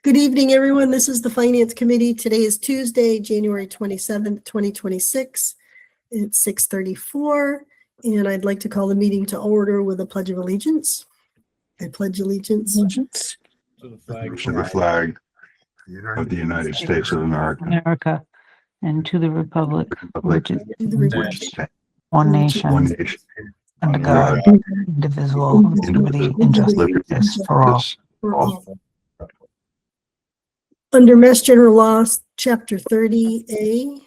Good evening, everyone. This is the Finance Committee. Today is Tuesday, January 27th, 2026. It's 6:34, and I'd like to call the meeting to order with a Pledge of Allegiance. I pledge allegiance To the flag of the United States of America, and to the republic which is to the republic, one nation, under God, indivisible, with liberty and justice for all. for all. Under Mass General Law, Chapter 30A,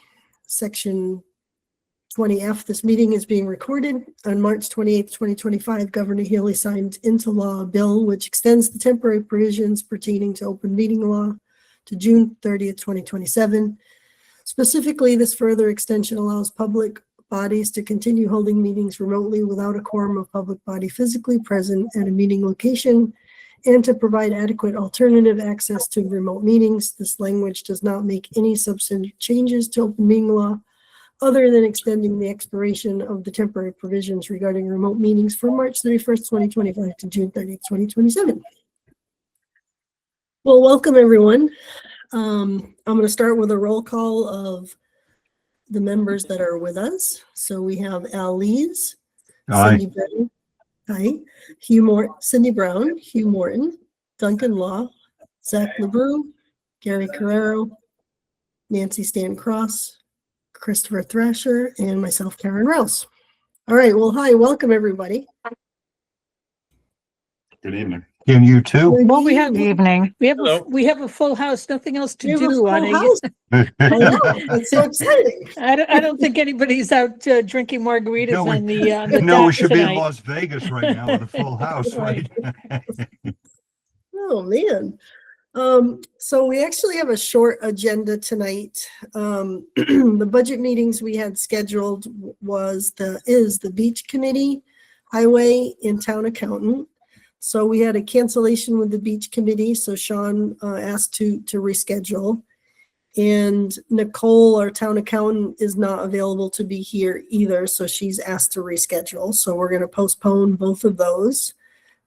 Section 20F, this meeting is being recorded. On March 28th, 2025, Governor Healy signed into law a bill which extends the temporary provisions pertaining to open meeting law to June 30th, 2027. Specifically, this further extension allows public bodies to continue holding meetings remotely without a quorum of public body physically present at a meeting location, and to provide adequate alternative access to remote meetings. This language does not make any substantive changes to open meeting law other than extending the expiration of the temporary provisions regarding remote meetings from March 31st, 2025 to June 30th, 2027. Well, welcome everyone. I'm going to start with a roll call of the members that are with us. So we have Al Lees, Cindy Brown, hi, Cindy Brown, Hugh Morton, Duncan Law, Zach LeBrew, Gary Carrero, Nancy Stan Cross, Christopher Thrasher, and myself, Karen Rouse. All right, well, hi, welcome everybody. Good evening. And you too. Well, we have Good evening. we have a full house, nothing else to We have a do full on house. it. I know, it's so exciting. I don't think anybody's out drinking margaritas No, on the No, we dock should be in tonight. Las Vegas right now with a full house, right? Oh, man. So we actually have a short agenda tonight. The budget meetings we had scheduled is the beach committee, highway, and town accountant. So we had a cancellation with the beach committee. So Sean asked to reschedule. And Nicole, our town accountant, is not available to be here either. So she's asked to reschedule. So we're going to postpone both of those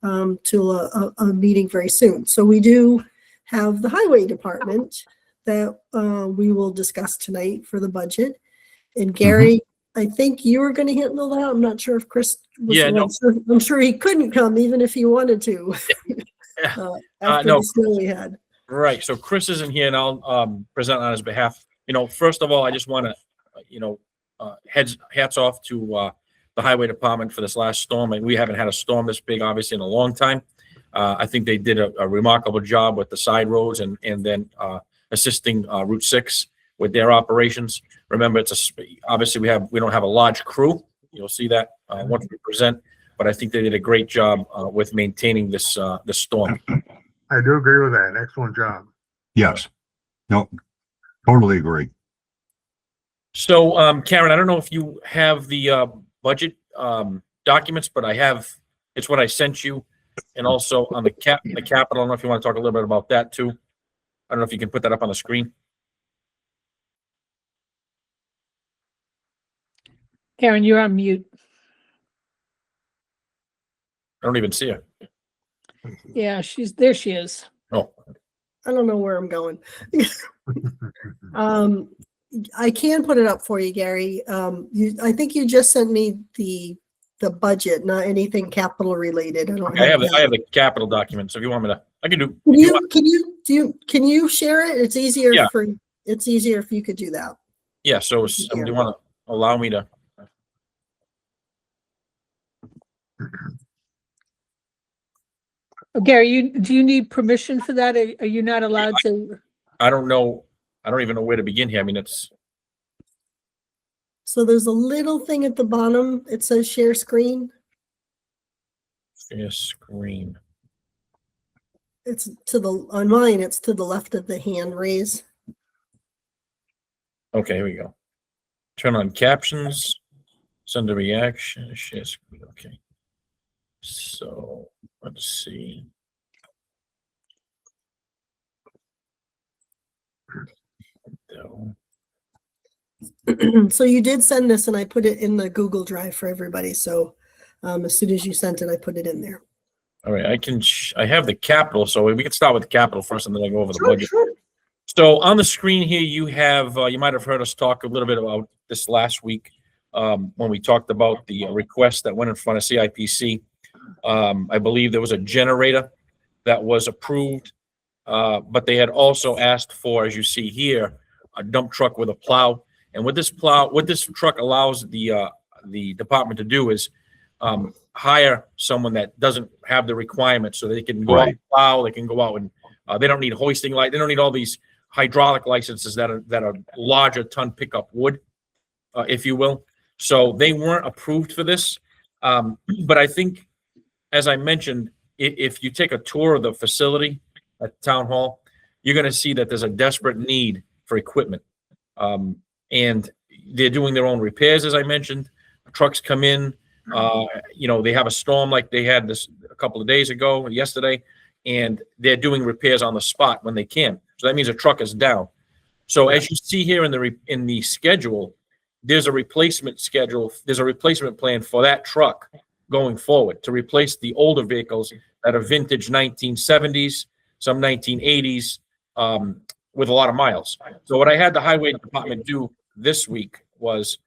to a meeting very soon. So we do have the highway department that we will discuss tonight for the budget. And Gary, I think you were going to handle that. I'm not sure if Chris was. Yeah, no. I'm sure he couldn't come even if he wanted to. After no. the snow we had. Right. So Chris isn't here, and I'll present on his behalf. First of all, I just want to, hats off to the highway department for this last storm. And we haven't had a storm this big, obviously, in a long time. I think they did a remarkable job with the side roads and then assisting Route 6 with their operations. Remember, obviously we don't have a large crew. You'll see that once we present, but I think they did a great job with maintaining this storm. I do agree with that. Excellent job. Yes. No, totally agree. So, Karen, I don't know if you have the budget documents, but it's what I sent you. And also on the capital, I don't know if you want to talk a little bit about that too. I don't know if you can put that up on the screen. Karen, you're on mute. I don't even see her. Yeah, there she is. Oh, I don't know where I'm going. I can put it up for you, Gary. I think you just sent me the budget, not anything capital related. I have the capital document. So if you want me to, I can do. Can you share it? It's easier Yeah. It's easier if you could do that. Yeah. So do you want to allow me to? Oh, Gary, do you need permission for that? Are you not allowed to? I don't know. I don't even know where to begin here. I mean, So there's a little thing at the bottom. It says share screen. share screen. It's on mine, it's to the left of the hand raise. Okay, here we go. Turn on captions, send a reaction, share screen. Okay. So let's see. So you did send this and I put it in the Google Drive for everybody. So as soon as you sent it, I put it in there. All right, I have the capital, so we can start with the capital first and then I go over the Sure, budget. sure. So on the screen here, you have, you might have heard us talk a little bit about this last week when we talked about the request that went in front of CIPC. I believe there was a generator that was approved, but they had also asked for, as you see here, a dump truck with a plow. And what this truck allows the department to do is hire someone that doesn't have the requirements, so they can go out and plow, they can go out and they don't need hoisting light, they don't need all these hydraulic licenses that are larger ton pickup wood, if you will. So they weren't approved for this. But I think, as I mentioned, if you take a tour of the facility at Town Hall, you're going to see that there's a desperate need for equipment. And they're doing their own repairs, as I mentioned. Trucks come in, they have a storm like they had this a couple of days ago, yesterday, and they're doing repairs on the spot when they can. So that means a truck is down. So as you see here in the schedule, there's a replacement schedule. There's a replacement plan for that truck going forward to replace the older vehicles that are vintage 1970s, some 1980s, with a lot of miles. So what I had the highway department do this week was,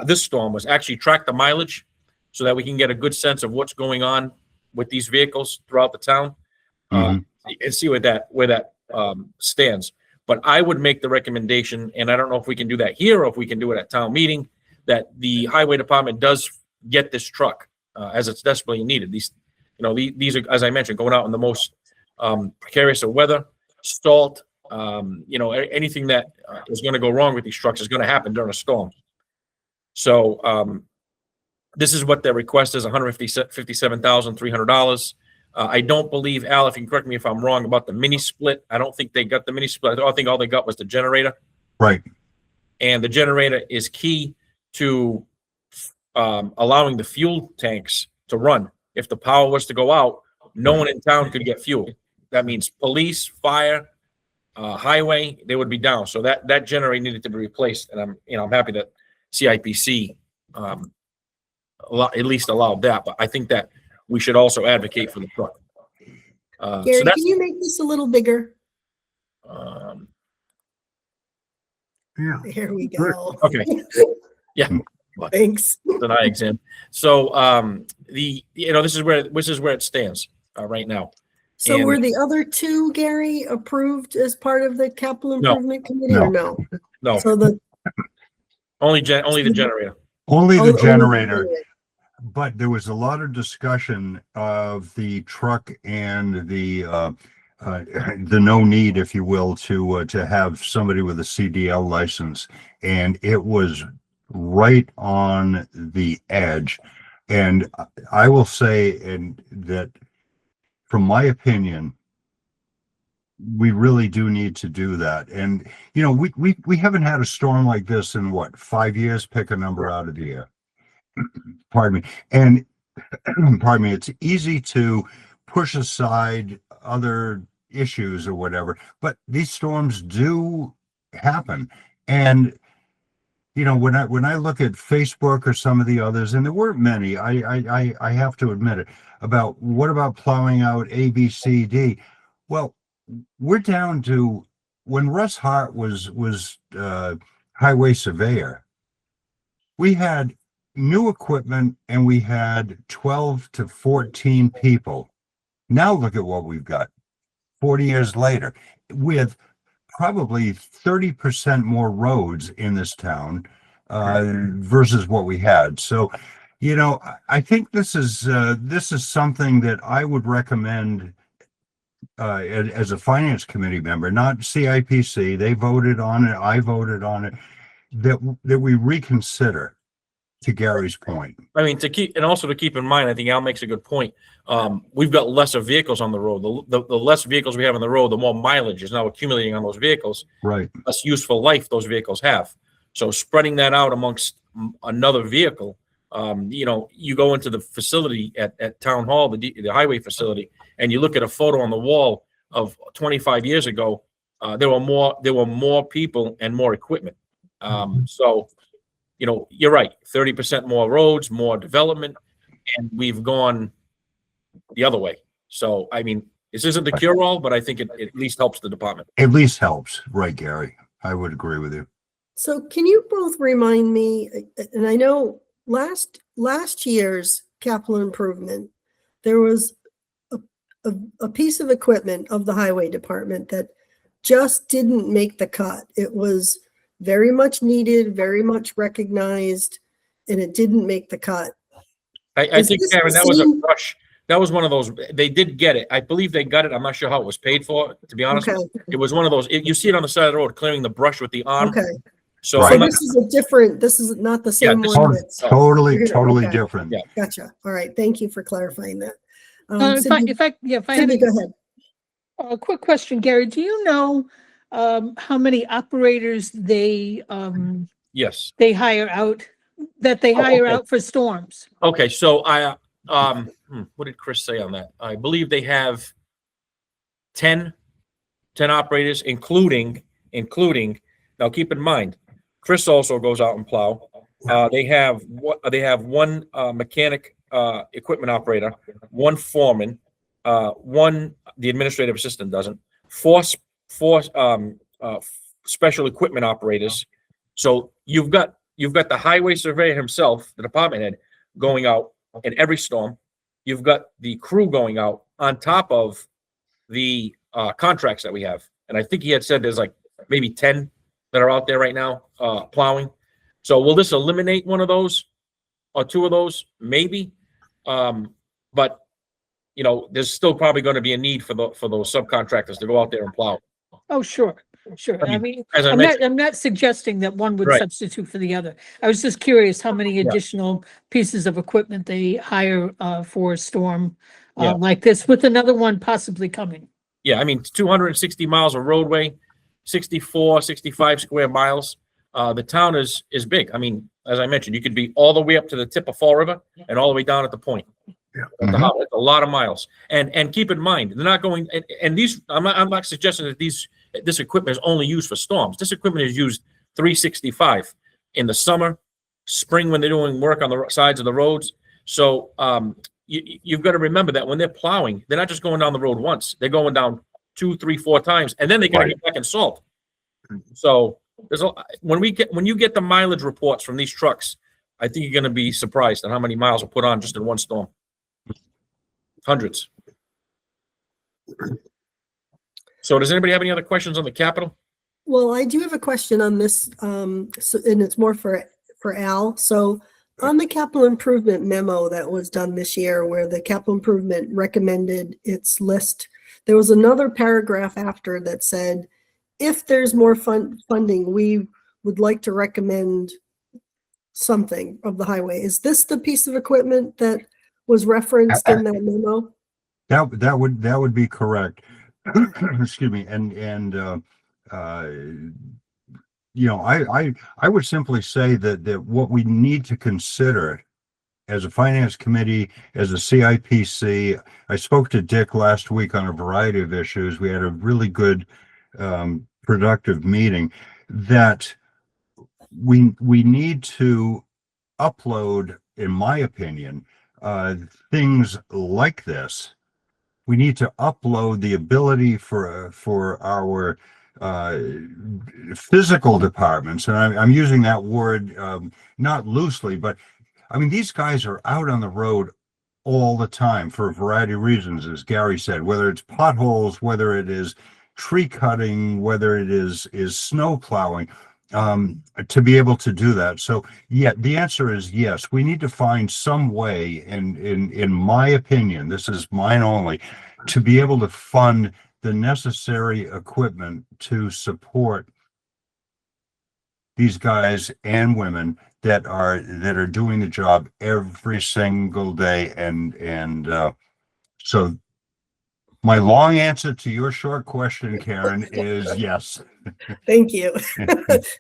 this storm was actually track the mileage so that we can get a good sense of what's going on with these vehicles throughout the town, and see where that stands. But I would make the recommendation, and I don't know if we can do that here or if we can do it at town meeting, that the highway department does get this truck as it's desperately needed. These are, as I mentioned, going out in the most precarious of weather, stalled. Anything that is going to go wrong with these trucks is going to happen during a storm. So this is what their request is: $157,300. I don't believe, Al, if you can correct me if I'm wrong about the mini split. I don't think they got the mini split. I think all they got was the generator. Right. And the generator is key to allowing the fuel tanks to run. If the power was to go out, no one in town could get fuel. That means police, fire, highway, they would be down. So that generator needed to be replaced. And I'm happy that CIPC at least allowed that. But I think that we should also advocate for the truck. Gary, can you make this a little bigger? Yeah. There we go. Okay. Yeah. Thanks. An eye exam. So this is where it stands right now. So And- were the other two, Gary, approved as part of the capital improvement committee or no? No, So the only the generator. Only only the generator, generator. but there was a lot of discussion of the truck and the no need, if you will, to have somebody with a CDL license, and it was right on the edge. And I will say, and that, from my opinion, we really do need to do that. And we haven't had a storm like this in 5 years? Pick a number out of the air. Pardon me. And pardon me, it's easy to push aside other issues or whatever, but these storms do happen. And when I look at Facebook or some of the others, and there weren't many, I have to admit it, about what about plowing out A, B, C, D? Well, we're down to when Russ Hart was highway surveyor, we had new equipment and we had 12 to 14 people. Now look at what we've got 40 years later, with probably 30% more roads in this town versus what we had. So, I think this is something that I would recommend as a finance committee member, not CIPC. They voted on it. I voted on it. That we reconsider. To Gary's point. I mean, to keep in mind, I think Al makes a good point. We've got lesser vehicles on the road. The less vehicles we have on the road, the more mileage is now accumulating on those vehicals. Right. Less useful life those vehicles have. So spreading that out amongst another vehicle, you go into the facility at Town Hall, the highway facility, and you look at a photo on the wall of 25 years ago. There were more people and more equipment. So. You're right. 30% more roads, more development, and we've gone the other way. So, I mean, this isn't the cure-all, but I think it at least helps the department. At least helps, right, Gary? I would agree with you. So can you both remind me, and I know last year's capital improvement, there was a piece of equipment of the highway department that just didn't make the cut. It was very much needed, very much recognized, and it didn't make the cut. I Is think, this Karen, the that was a same- rush. That was one of those, they did get it. I believe they got it. I'm not sure how it was paid for, to be honest. Okay, It was one of those, you see it on the side of the road, clearing the brush with the arm. okay. So Right. So I'm not, this is not the same this one is- that's, Totally, totally Okay. different. Yeah. gotcha. All right, thank you for clarifying that. If I had Cindy, go ahead. a quick question, Gary, do you know how many operators they hire out, okay. out for storms? okay, so what did Chris say on that? I believe they have 10 operators, including, now keep in mind, Chris also goes out and plow. They have one mechanic, equipment operator, one foreman, the administrative assistant doesn't, four special equipment operators. So you've got the highway surveyor himself, the department head, going out in every storm. You've got the crew going out on top of the contracts that we have. And I think he had said there's like maybe 10 that are out there right now plowing. So will this eliminate one of those or two of those? Maybe. But you know, there's still probably going to be a need for those subcontractors to go out there and plow. Oh, sure. I mean, mean, as I mentioned, I'm not suggesting that one would Right. substitute for the other. I was just curious how many Yeah. additional pieces of equipment they hire for a storm Yeah. like this, with another one possibly coming. yeah, I mean, 260 miles of roadway, 64, 65 square miles. The town is big. I mean, as I mentioned, you could be all the way up to the tip of Fall River and all the way down at the point. Yeah. At the Mhm. harbor. It's a lot of miles. And keep in mind, they're not going, and these, I'm not suggesting that this equipment is only used for storms. This equipment is used 365 in the summer, spring, when they're doing work on the sides of the roads. So, you've got to remember that when they're plowing, they're not just going down the road once, they're going down 2, 3, 4 times, and then they gotta Right. get back and salt. So when you get the mileage reports from these trucks, I think you're gonna be surprised at how many miles are put on just in one storm. Hundreds. So does anybody have any other questions on the capital? Well, I do have a question on this, and it's more for Al. So on the capital improvement memo that was done this year, where the capital improvement recommended its list, there was another paragraph after that said, if there's more funding, we would like to recommend something of the highway. Is this the piece of equipment that was referenced in that memo? That would be correct. Excuse me. You know, I would simply say that what we need to consider as a finance committee, as a CIPC, I spoke to Dick last week on a variety of issues. We had a really good, productive meeting, that we need to upload, in my opinion, things like this. We need to upload the ability for our physical departments, and I'm using that word not loosely, but I mean, these guys are out on the road all the time for a variety of reasons, as Gary said, whether it's potholes, whether it is tree cutting, whether it is snow plowing, to be able to do that. So yeah, the answer is yes. We need to find some way, in my opinion, this is mine only, to be able to fund the necessary equipment to support these guys and women that are doing the job every single day. And so my long answer to your short question, Karen, is yes. Thank you.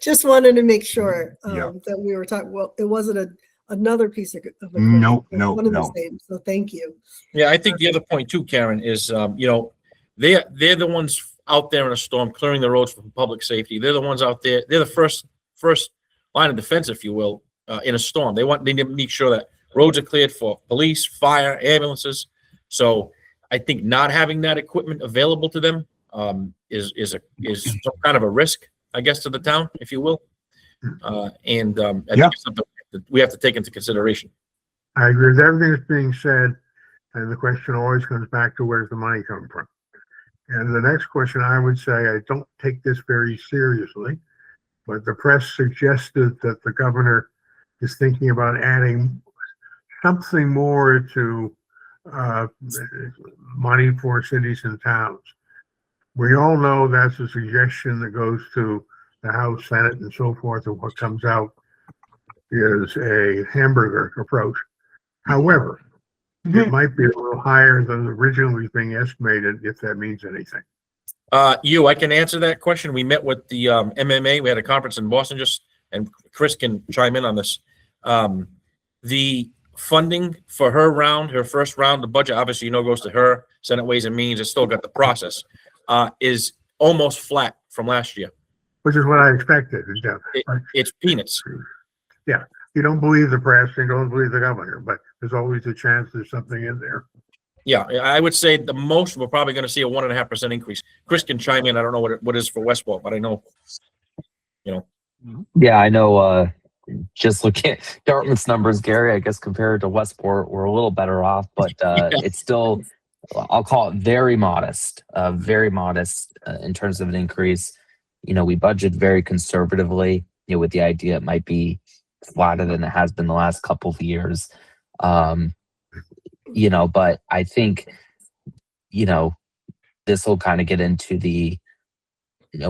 Just wanted to make sure Yeah. that we were talking, well, it wasn't another piece of equipment. No, it was one of the no. same. So thank you. Yeah, I think the other point too, Karen, is, you know, they're the ones out there in a storm, clearing the roads for public safety. They're the ones out there. They're the first line of defense, if you will, in a storm. They need to make sure that roads are cleared for police, fire, ambulances. So I think not having that equipment available to them is some kind of a risk, I guess, to the town, if you will. I think it's something that we have to take into consideration. I agree with everything that's being said, and the question always comes back to where's the money coming from? And the next question, I would say, I don't take this very seriously, but the press suggested that the governor is thinking about adding something more to money for cities and towns. We all know that's a suggestion that goes to the House, Senate, and so forth, and what comes out is a hamburger approach. However, it might be a little higher than originally being estimated, if that means anything. I can answer that question. We met with the MMA. We had a conference in Boston just, and Chris can chime in on this. The funding for her first round, the budget, obviously, goes to her. Senate Ways and Means. It's still got the process. Is almost flat from last year. Which is what I expected. It's peanuts. Yeah. You don't believe the press, you don't believe the governor, but there's always a chance there's something in there. Yeah, I would say the most we're probably going to see a 1.5% increase. Chris can chime in. I don't know what it is for Westport, but I know, Yeah, I know. Just looking at Dartmouth's numbers, Gary, I guess compared to Westport, we're a little better off, but it's still, I'll call it very modest in terms of an increase. We budget very conservatively, with the idea it might be flatter than it has been the last couple of years. But I think, this will kind of get into the,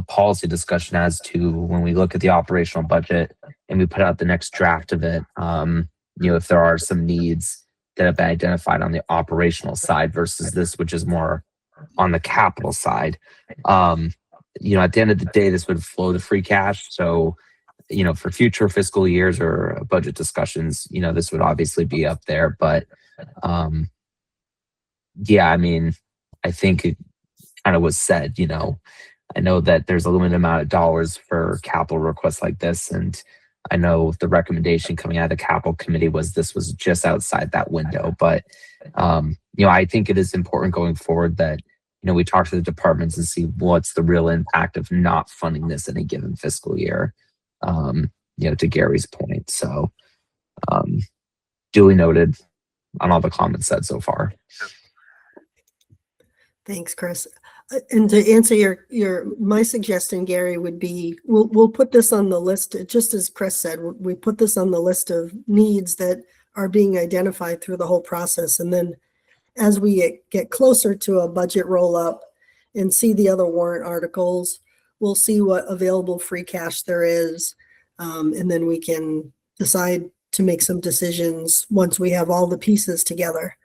policy discussion as to when we look at the operational budget and we put out the next draft of it, if there are some needs that have been identified on the operational side versus this, which is more on the capital side. At the end of the day, this would flow to free cash. So, for future fiscal years or budget discussions, this would obviously be up there. But I think it kind of was said, I know that there's a limited amount of dollars for capital requests like this. And I know the recommendation coming out of the capital committee was this was just outside that window. But, I think it is important going forward that, we talk to the departments and see what's the real impact of not funding this in a given fiscal year. To Gary's point. So, duly noted on all the comments said so far. Thanks, Chris. And to answer my suggestion, Gary, would be, we'll put this on the list, just as Chris said, we put this on the list of needs that are being identified through the whole process. And then as we get closer to a budget roll up and see the other warrant articles, we'll see what available free cash there is. And then we can decide to make some decisions once we have all the pieces together.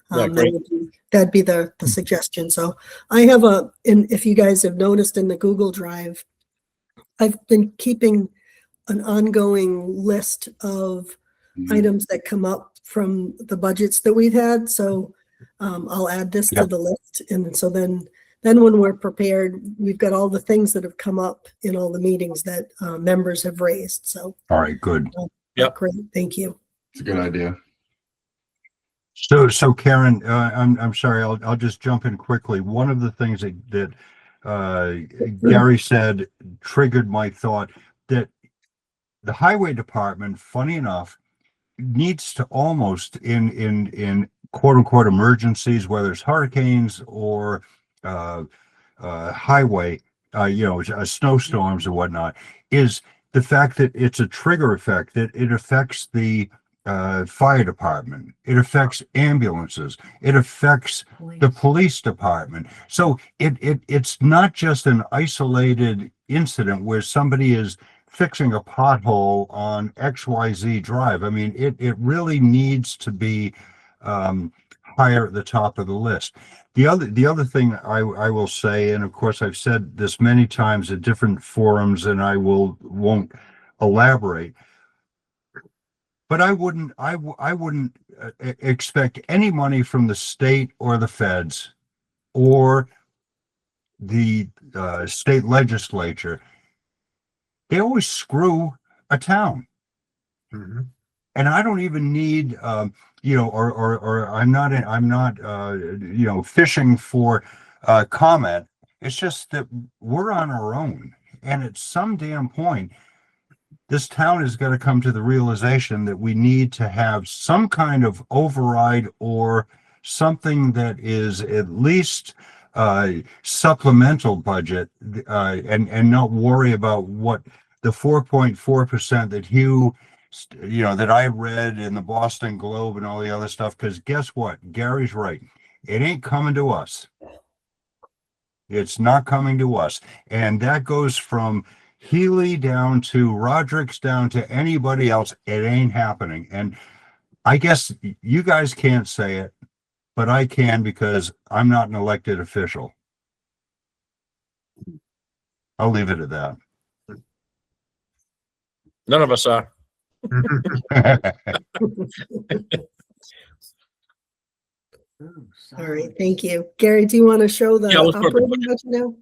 That'd be the suggestion. So I have and if you guys have noticed in the Google Drive, I've been keeping an ongoing list of items that come up from the budgets that we've had. So I'll add this to the list. And so then when we're prepared, we've got all the things that have come up in all the meetings that members have raised. So. All right, good. Great. Thank you. It's a good idea. So Karen, I'm sorry, I'll just jump in quickly. One of the things that Gary said triggered my thought that the highway department, funny enough, needs to almost in quote unquote emergencies, whether it's hurricanes or highway, snowstorms or whatnot, is the fact that it's a trigger effect, that it affects the fire department, it affects ambulances, it affects the police department. So it's not just an isolated incident where somebody is fixing a pothole on XYZ Drive. I mean, it really needs to be higher at the top of the list. The other thing I will say, and of course I've said this many times at different forums, and I won't elaborate, but I wouldn't expect any money from the state or the feds or the state legislature. They always screw a town. And I don't even need or I'm not, fishing for comment. It's just that we're on our own. And at some damn point, this town is going to come to the realization that we need to have some kind of override or something that is at least supplemental budget, and not worry about what the 4.4% that Hugh, that I read in the Boston Globe and all the other stuff. Because guess what? Gary's right. It ain't coming to us. It's not coming to us. And that goes from Healy down to Roderick's down to anybody else. It ain't happening. And I guess you guys can't say it, but I can, because I'm not an elected official. I'll leave it at that. None of us are. All right, thank you. Gary, do you want to show the Yeah, let's go to the operating budget now?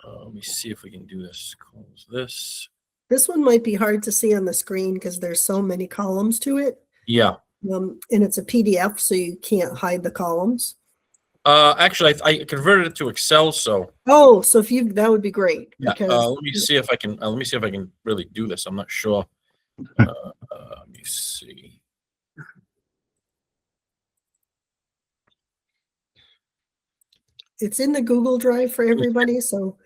Let me see if we can do this. Close this. This one might be hard to see on the screen because there's so many columns to it. Yeah. And it's a PDF, so you can't hide the columns. Actually, I converted it to Excel, so Oh, so if you, that would be great. yeah. Because Let me see if I can. Let me see if I can really do this. I'm not sure. Let me see. it's in the Google Drive for everybody, so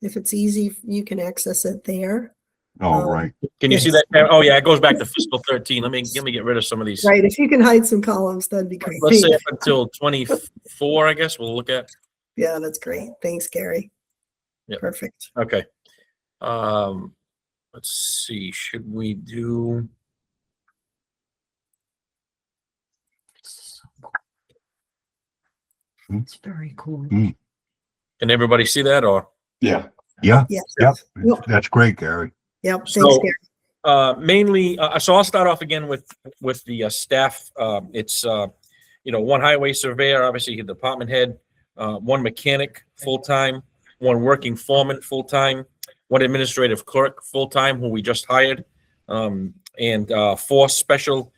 if it's easy, you can access it there. All right. Can you see that? Oh yeah, it goes back to fiscal 13. Let me get rid of some of these. Right, if you can hide some columns, that'd be great. Let's say up until 24, I guess we'll look at. Yeah, that's great. Thanks, Gary. Yep. Perfect. Okay. Let's see. Should we do? It's very cool. Can everybody see that or? Yeah. Yes. Yep. Yep. That's great, Gary. Yep. Thanks, So, Gary. mainly, so I'll start off again with the staff. It's one highway surveyor, obviously a department head, one mechanic full-time, one working foreman full-time, one administrative clerk full-time who we just hired, and 4 special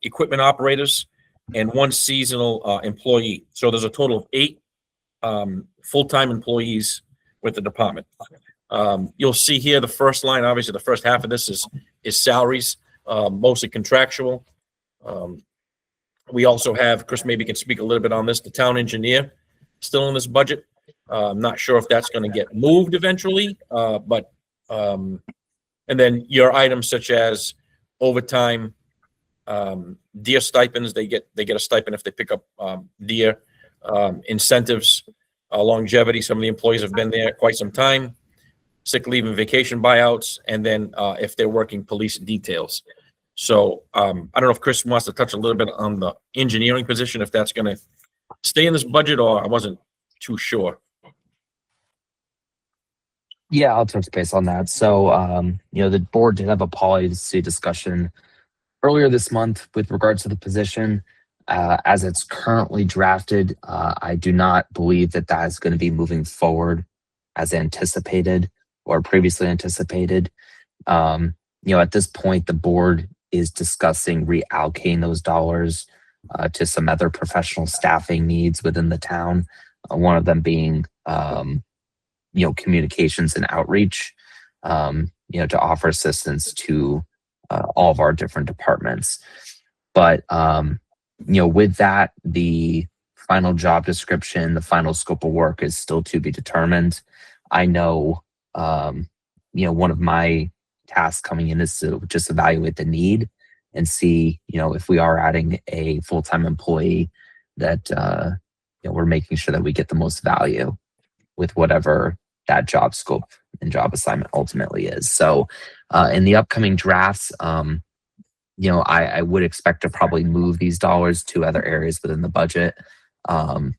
equipment operators and 1 seasonal employee. So there's a total of 8 full-time employees with the department. You'll see here the first line, obviously the first half of this is salaries, mostly contractual. We also have, Chris maybe can speak a little bit on this, the town engineer still in this budget. I'm not sure if that's going to get moved eventually, but and then your items such as overtime, deer stipends, they get a stipend if they pick up deer, incentives, longevity. Some of the employees have been there quite some time. Sick leave and vacation buyouts, and then if they're working police details. So I don't know if Chris wants to touch a little bit on the engineering position, if that's going to stay in this budget, or I wasn't too sure. Yeah, I'll touch base on that. So, the board did have a policy discussion earlier this month with regards to the position. As it's currently drafted, I do not believe that that is going to be moving forward as anticipated or previously anticipated. At this point, the board is discussing reallocating those dollars to some other professional staffing needs within the town. One of them being, communications and outreach, to offer assistance to all of our different departments. But, with that, the final job description, the final scope of work is still to be determined. I know, one of my tasks coming in is to just evaluate the need and see, if we are adding a full-time employee that, we're making sure that we get the most value with whatever that job scope and job assignment ultimately is. So in the upcoming drafts, I would expect to probably move these dollars to other areas within the budget. And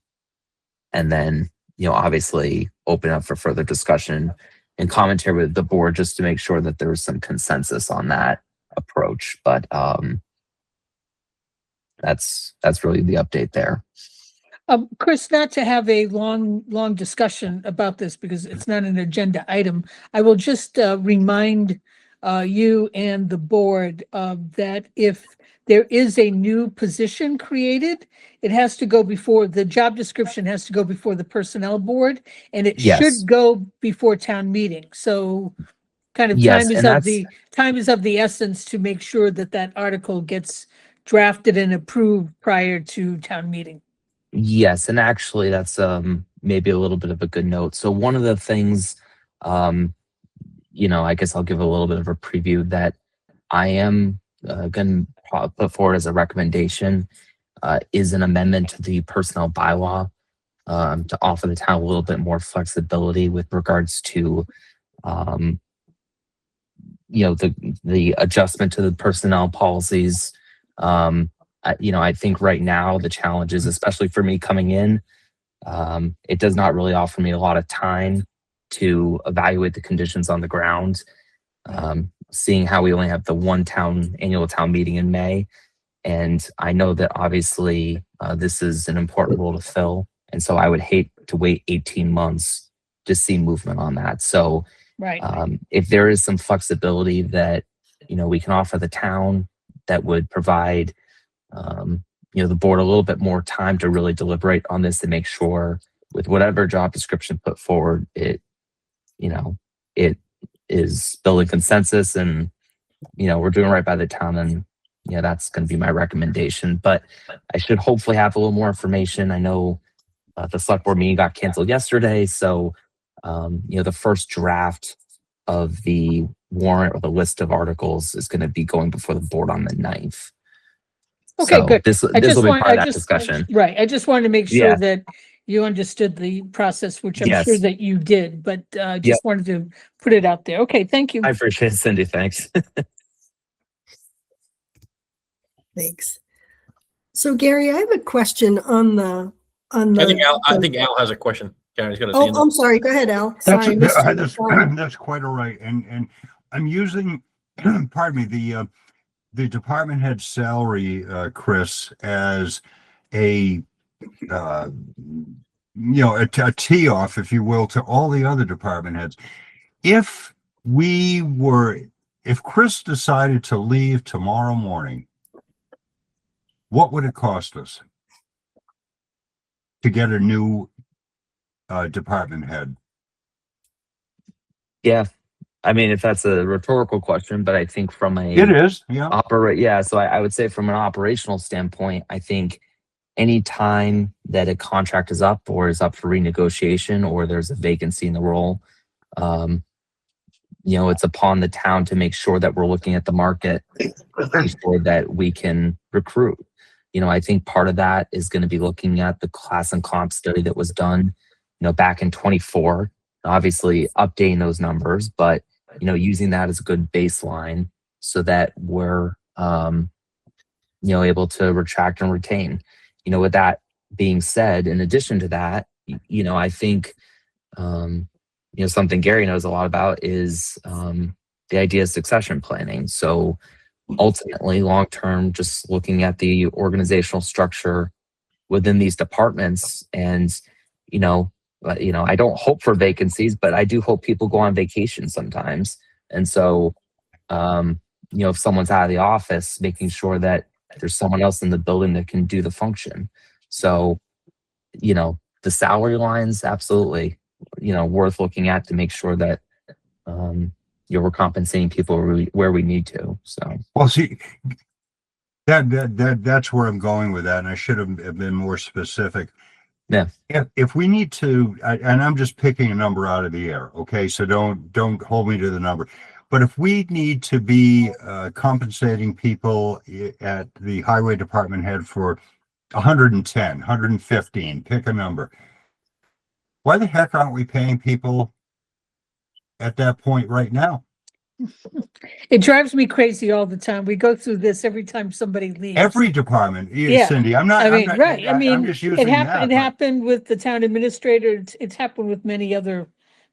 then, obviously open up for further discussion and commentary with the board just to make sure that there was some consensus on that approach. But that's really the update there. Chris, not to have a long discussion about this because it's not an agenda item, I will just remind you and the board that if there is a new position created. It has to go before, the job description has to go before the personnel board, and it Yes. should go before town meeting. So kind of Yes, time is and of that's- time is of the essence to make sure that that article gets drafted and approved prior to town meeting. Yes, and actually that's maybe a little bit of a good note. So one of the things I guess I'll give a little bit of a preview that I am going to put forward as a recommendation is an amendment to the personnel bylaw to offer the town a little bit more flexibility with regards to the adjustment to the personnel policies. I think right now the challenge is, especially for me coming in, it does not really offer me a lot of time to evaluate the conditions on the ground. Seeing how we only have the one annual town meeting in May. And I know that obviously this is an important role to fill. And so I would hate to wait 18 months to see movement on that. So Right. if there is some flexibility that, we can offer the town that would provide, the board a little bit more time to really deliberate on this and make sure with whatever job description put forward, it is building consensus and, we're doing right by the town. And, that's going to be my recommendation, but I should hopefully have a little more information. I know the select board meeting got canceled yesterday. So, the first draft of the warrant or the list of articles is going to be going before the board on the 9th. Okay, So good. This will be part of that discussion. Right. I just wanted to make sure Yeah. that you understood the process, which I'm Yes. sure that you did, but just wanted to put it out there. Okay, thank you. I appreciate it, Cindy. Thanks. Thanks. So Gary, I have a question on the. I think Al has a question. Gary's got his hand Oh, up. I'm sorry. Go ahead, Al. That's, Sorry, I missed you. that's quite all right. And I'm using, pardon me, the department head salary, Chris, as a tee off, if you will, to all the other department heads. If Chris decided to leave tomorrow morning, what would it cost us to get a new department head? Yeah. I mean, if that's a rhetorical question, but I think from It is, yeah. So I would say from an operational standpoint, I think any time that a contract is up or is up for renegotiation or there's a vacancy in the role, it's upon the town to make sure that we're looking at the market before that we can recruit. I think part of that is going to be looking at the class and comp study that was done, back in 24, obviously updating those numbers, but, using that as a good baseline so that we're, able to retract and retain. With that being said, in addition to that, I think, something Gary knows a lot about is the idea of succession planning. So ultimately, long-term, just looking at the organizational structure within these departments and, I don't hope for vacancies, but I do hope people go on vacation sometimes. And so, if someone's out of the office, making sure that there's someone else in the building that can do the function. So, the salary lines, absolutely, worth looking at to make sure that, we're compensating people where we need to. So, Well, see, that's where I'm going with that, and I should have been more specific. Yeah. If we need to, and I'm just picking a number out of the air, okay? So don't hold me to the number. But if we need to be compensating people at the highway department head for 110, 115, pick a number. Why the heck aren't we paying people at that point right now? It drives me crazy all the time. We go through this every time somebody leaves. Every department, Yeah. Cindy. I'm right. I'm just using It that. happened with the town administrator. It's happened with many other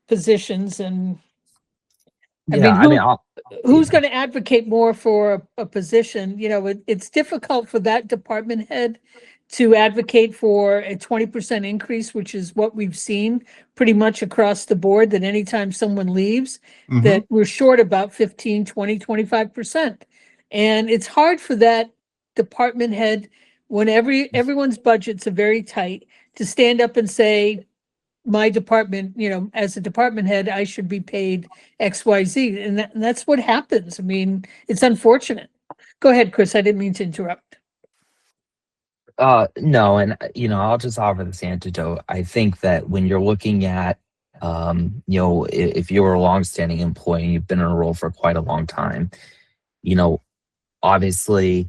positions. And who's going to advocate more for a position? It's difficult for that department head to advocate for a 20% increase, which is what we've seen pretty much across the board, that anytime someone leaves, that we're short about 15, 20, 25%. And it's hard for that department head, when everyone's budgets are very tight, to stand up and say, my department, you know, as a department head, I should be paid XYZ. And that's what happens. I mean, it's unfortunate. Go ahead, Chris. I didn't mean to interrupt. No, and I'll just offer this antidote. I think that when you're looking at, if you're a longstanding employee, you've been in a role for quite a long time, obviously,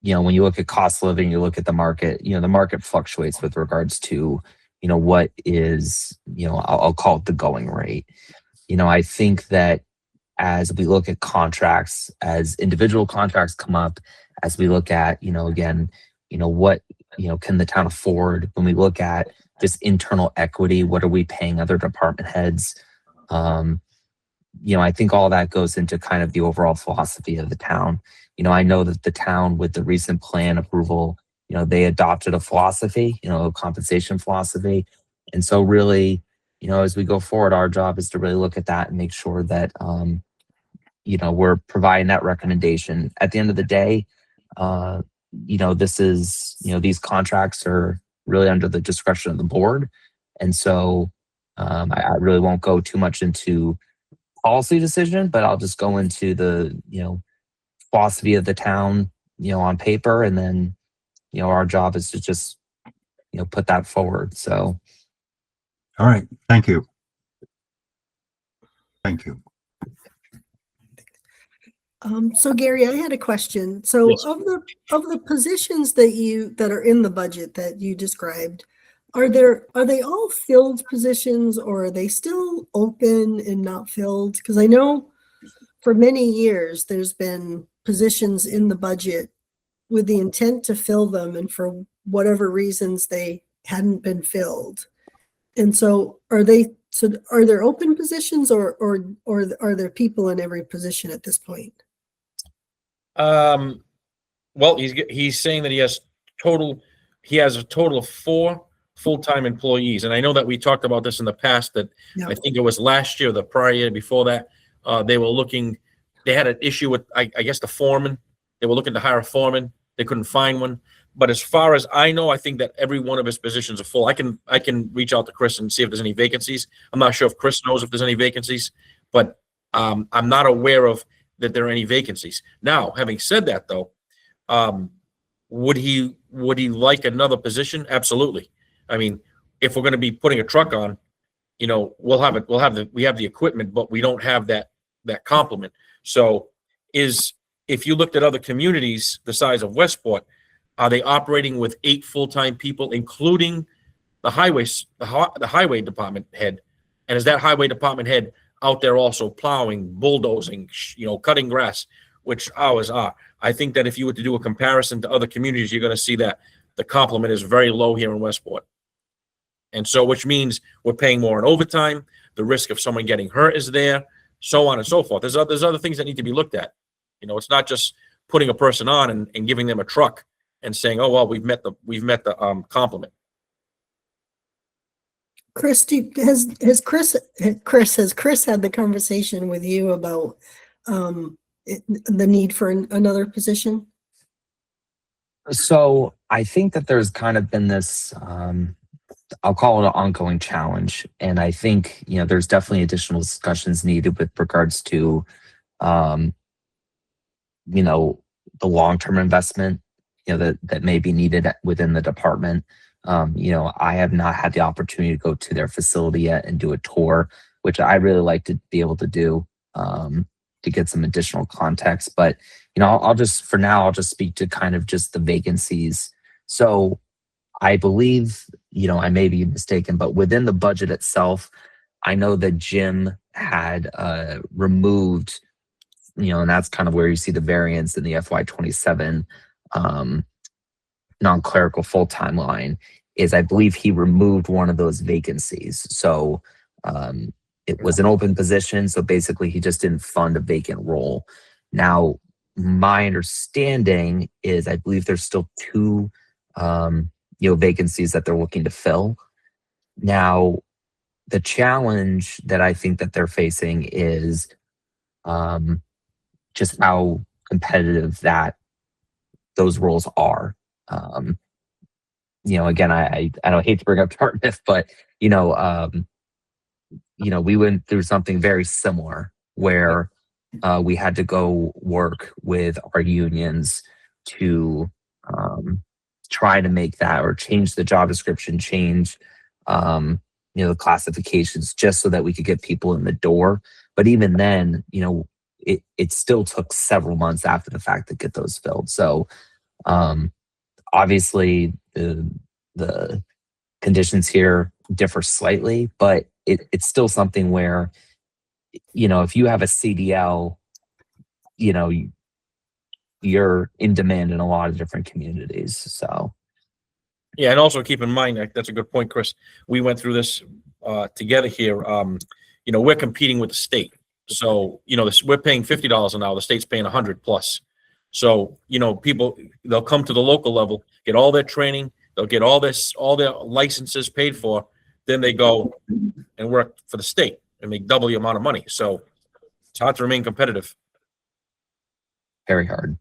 when you look at cost of living, you look at the market, the market fluctuates with regards to, what is, I'll call it the going rate. I think that as we look at contracts, as individual contracts come up, as we look at, again, what, can the town afford when we look at just internal equity, what are we paying other department heads? I think all that goes into kind of the overall philosophy of the town. I know that the town with the recent plan approval, they adopted a philosophy, a compensation philosophy. And so really, as we go forward, our job is to really look at that and make sure that, we're providing that recommendation. At the end of the day, this is, these contracts are really under the discretion of the board. And so I really won't go too much into policy decision, but I'll just go into the, philosophy of the town, on paper. And then, our job is to just, put that forward. So. All right. Thank you. Thank you. So Gary, I had a question. So Yes. of the positions that are in the budget that you described, are they all filled positions, or are they still open and not filled? Because I know for many years there's been positions in the budget with the intent to fill them, and for whatever reasons they hadn't been filled. And so are there open positions, or are there people in every position at this point? Well, he's saying that he has a total of 4 full-time employees. And I know that we talked about this in the past, that Yeah. I think it was last year, the prior year before that, they had an issue with, I guess, the foreman. They were looking to hire a foreman. They couldn't find one. But as far as I know, I think that every one of his positions are full. I can reach out to Chris and see if there's any vacancies. I'm not sure if Chris knows if there's any vacancies, but I'm not aware of that there are any vacancies. Now, having said that, though, would he like another position? Absolutely. I mean, if we're going to be putting a truck on, we have the equipment, but we don't have that complement. So if you looked at other communities the size of Westport, are they operating with 8 full-time people, including the highway department head? And is that highway department head out there also plowing, bulldozing, cutting grass, which ours are? I think that if you were to do a comparison to other communities, you're going to see that the complement is very low here in Westport. And so, which means we're paying more in overtime. The risk of someone getting hurt is there, so on and so forth. There's other things that need to be looked at. It's not just putting a person on and giving them a truck and saying, oh, well, we've met the complement. Chris, has Chris had the conversation with you about the need for another position? So I think that there's kind of been this, I'll call it an ongoing challenge. And I think, there's definitely additional discussions needed with regards to, the long-term investment, that may be needed within the department. I have not had the opportunity to go to their facility yet and do a tour, which I really like to be able to do, to get some additional context. But, I'll just speak to kind of just the vacancies. So I believe, I may be mistaken, but within the budget itself, I know that Jim had removed, and that's kind of where you see the variance in the FY27 non-clerical full-time line, is I believe he removed one of those vacancies. So it was an open position. So basically he just didn't fund a vacant role. Now, my understanding is I believe there's still 2 vacancies that they're looking to fill. Now, the challenge that I think that they're facing is just how competitive that those roles are. Again, I don't hate to bring up Dartmouth, but we went through something very similar where we had to go work with our unions to try to make that or change the job description, change the classifications just so that we could get people in the door. But even then, it still took several months after the fact to get those filled. So obviously the conditions here differ slightly, but it's still something where, if you have a CDL, you're in demand in a lot of different communities. So. Yeah, and also keep in mind, that's a good point, Chris. We went through this together here. We're competing with the state. So, we're paying $50 an hour. The state's paying 100 plus. So, people, they'll come to the local level, get all their training, they'll get all their licenses paid for. Then they go and work for the state and make double the amount of money. So it's hard to remain competitive. Very hard.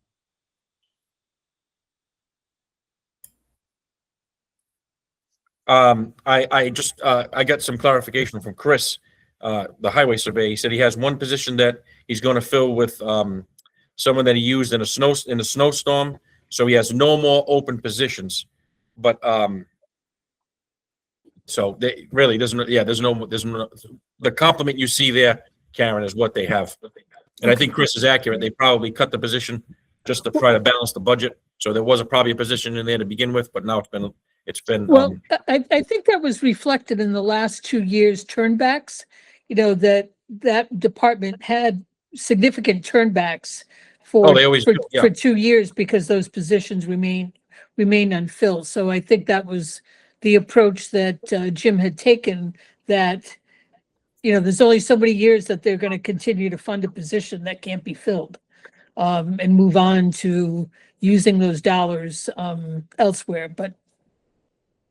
I got some clarification from Chris, the highway surveyor. He said he has one position that he's going to fill with someone that he used in a snowstorm. So he has no more open positions. But so they really there's no the compliment you see there, Karen, is what they have. And I think Chris is accurate. They probably cut the position just to try to balance the budget. So there was probably a position in there to begin with, but now it's been Well, I think that was reflected in the last 2 years turnbacks, that department had significant turnbacks for, they always do, yeah. for 2 years because those positions remain unfilled. So I think that was the approach that Jim had taken, that, there's only so many years that they're going to continue to fund a position that can't be filled, and move on to using those dollars elsewhere. But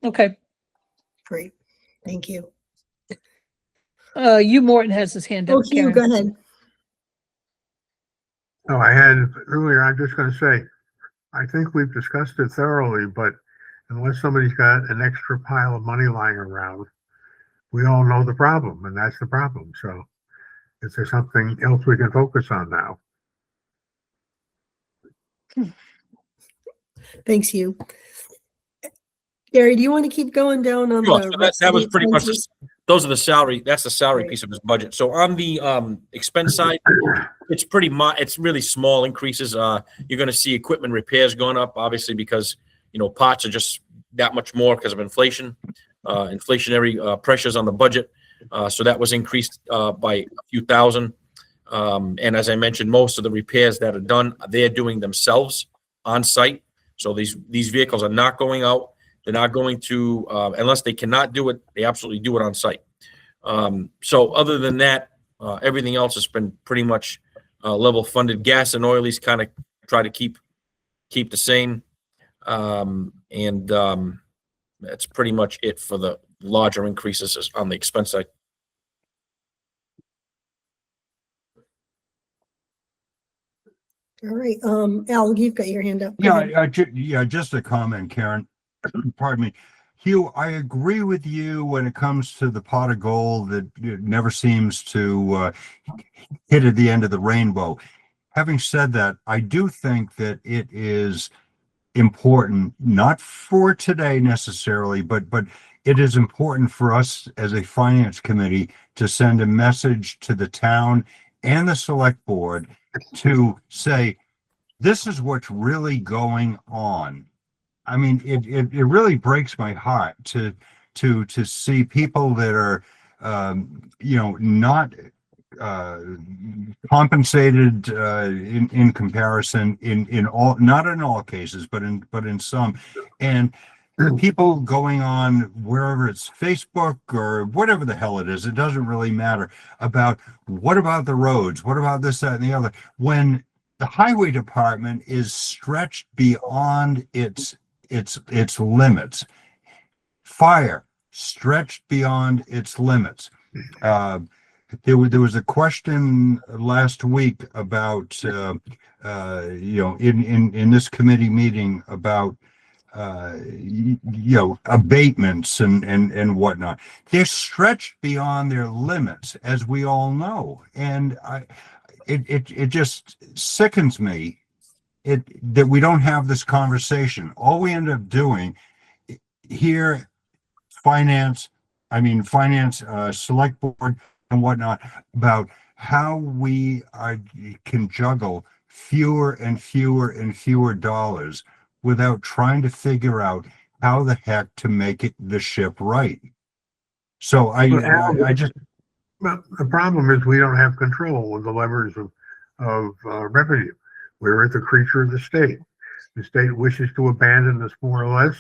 okay. Great. Thank you. Hugh Morton has his hand up. Oh, Hugh, Karen. go ahead. No, I had earlier, I'm just going to say, I think we've discussed it thoroughly, but unless somebody's got an extra pile of money lying around, we all know the problem, and that's the problem. So is there something else we can focus on now? Thanks, Hugh. Gary, do you want to keep going down on Sure. the? So that was pretty much, expenses? those are the salary, that's the salary Right. piece of his budget. So on the expense side, it's it's really small increases. You're going to see equipment repairs going up, obviously, because, parts are just that much more because of inflation, inflationary pressures on the budget. So that was increased by a few thousand. And as I mentioned, most of the repairs that are done, they're doing themselves on site. So these vehicles are not going out. They're not going to, unless they cannot do it, they absolutely do it on site. So other than that, everything else has been pretty much level funded. Gas and oilies kind of try to keep the same. And that's pretty much it for the larger increases on the expense side. All right, Al, you've got your hand up. Go ahead. Just a comment, Karen. Pardon me. Hugh, I agree with you when it comes to the pot of gold that it never seems to hit at the end of the rainbow. Having said that, I do think that it is important, not for today necessarily, but it is important for us as a finance committee to send a message to the town and the select board to say, this is what's really going on. I mean, it really breaks my heart to see people that are, not compensated in comparison in all, not in all cases, but in some, and people going on wherever it's Facebook or whatever the hell it is, it doesn't really matter, about what about the roads, what about this, that, and the other, when the highway department is stretched beyond its limits. Fire stretched beyond its limits. there was a question last week about, in this committee meeting about, abatements and whatnot. They're stretched beyond their limits, as we all know. And it just sickens me that we don't have this conversation. All we end up doing here, finance, select board and whatnot, about how we can juggle fewer and fewer and fewer dollars without trying to figure out how the heck to make the ship right. So I just. Well, the problem is we don't have control with the levers of revenue. We're the creature of the state. The state wishes to abandon us more or less.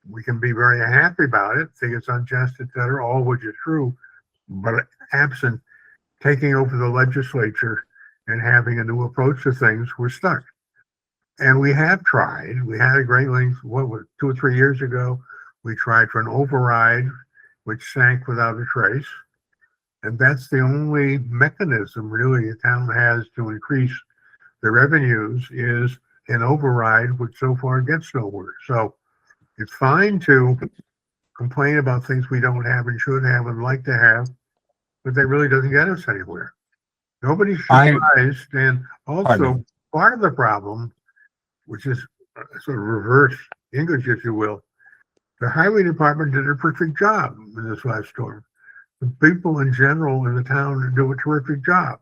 We can be very happy about it, think it's unjust, etc., all which is true, but absent taking over the legislature and having a new approach to things, we're stuck. And we have tried. We had a great length, 2 or 3 years ago, we tried for an override, which sank without a trace. And that's the only mechanism really a town has to increase the revenues, is an override, which so far gets nowhere. So it's fine to complain about things we don't have and should have and like to have, but that really doesn't get us anywhere. Nobody's surprised. And also, part of the problem, which is sort of reverse English, if you will, the highway department did a perfect job in this last storm. The people in general in the town do a terrific job.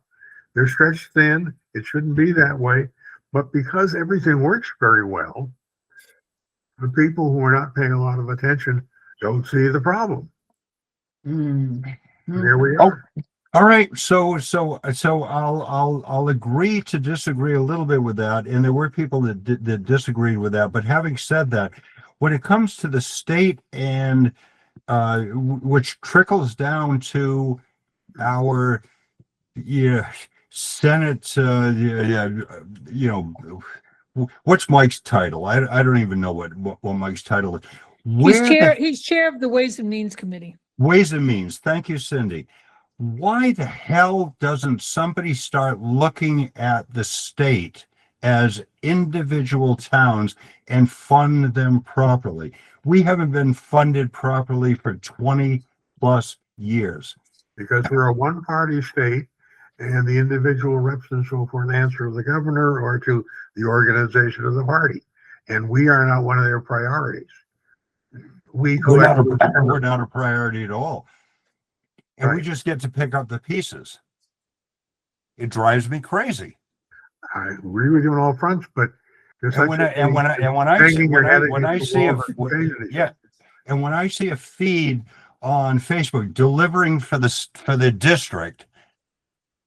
They're stretched thin. It shouldn't be that way. But because everything works very well, the people who are not paying a lot of attention don't see the problem. There we are. All right, so I'll agree to disagree a little bit with that, and there were people that disagreed with that. But having said that, when it comes to the state and which trickles down to our Senate, what's Mike's title? I don't even know what Mike's title is. He's chair of the Ways and Means Committee. Ways and Means. Thank you, Cindy. Why the hell doesn't somebody start looking at the state as individual towns and fund them properly? We haven't been funded properly for 20 plus years. Because we're a one-party state, and the individual reps and so forth answer to the governor or to the organization of the party. And we are not one of their priorities. We're not a priority at all. And we just get to pick up the pieces. It drives me crazy. I agree with you on all fronts, but when I see a feed on Facebook delivering for the district,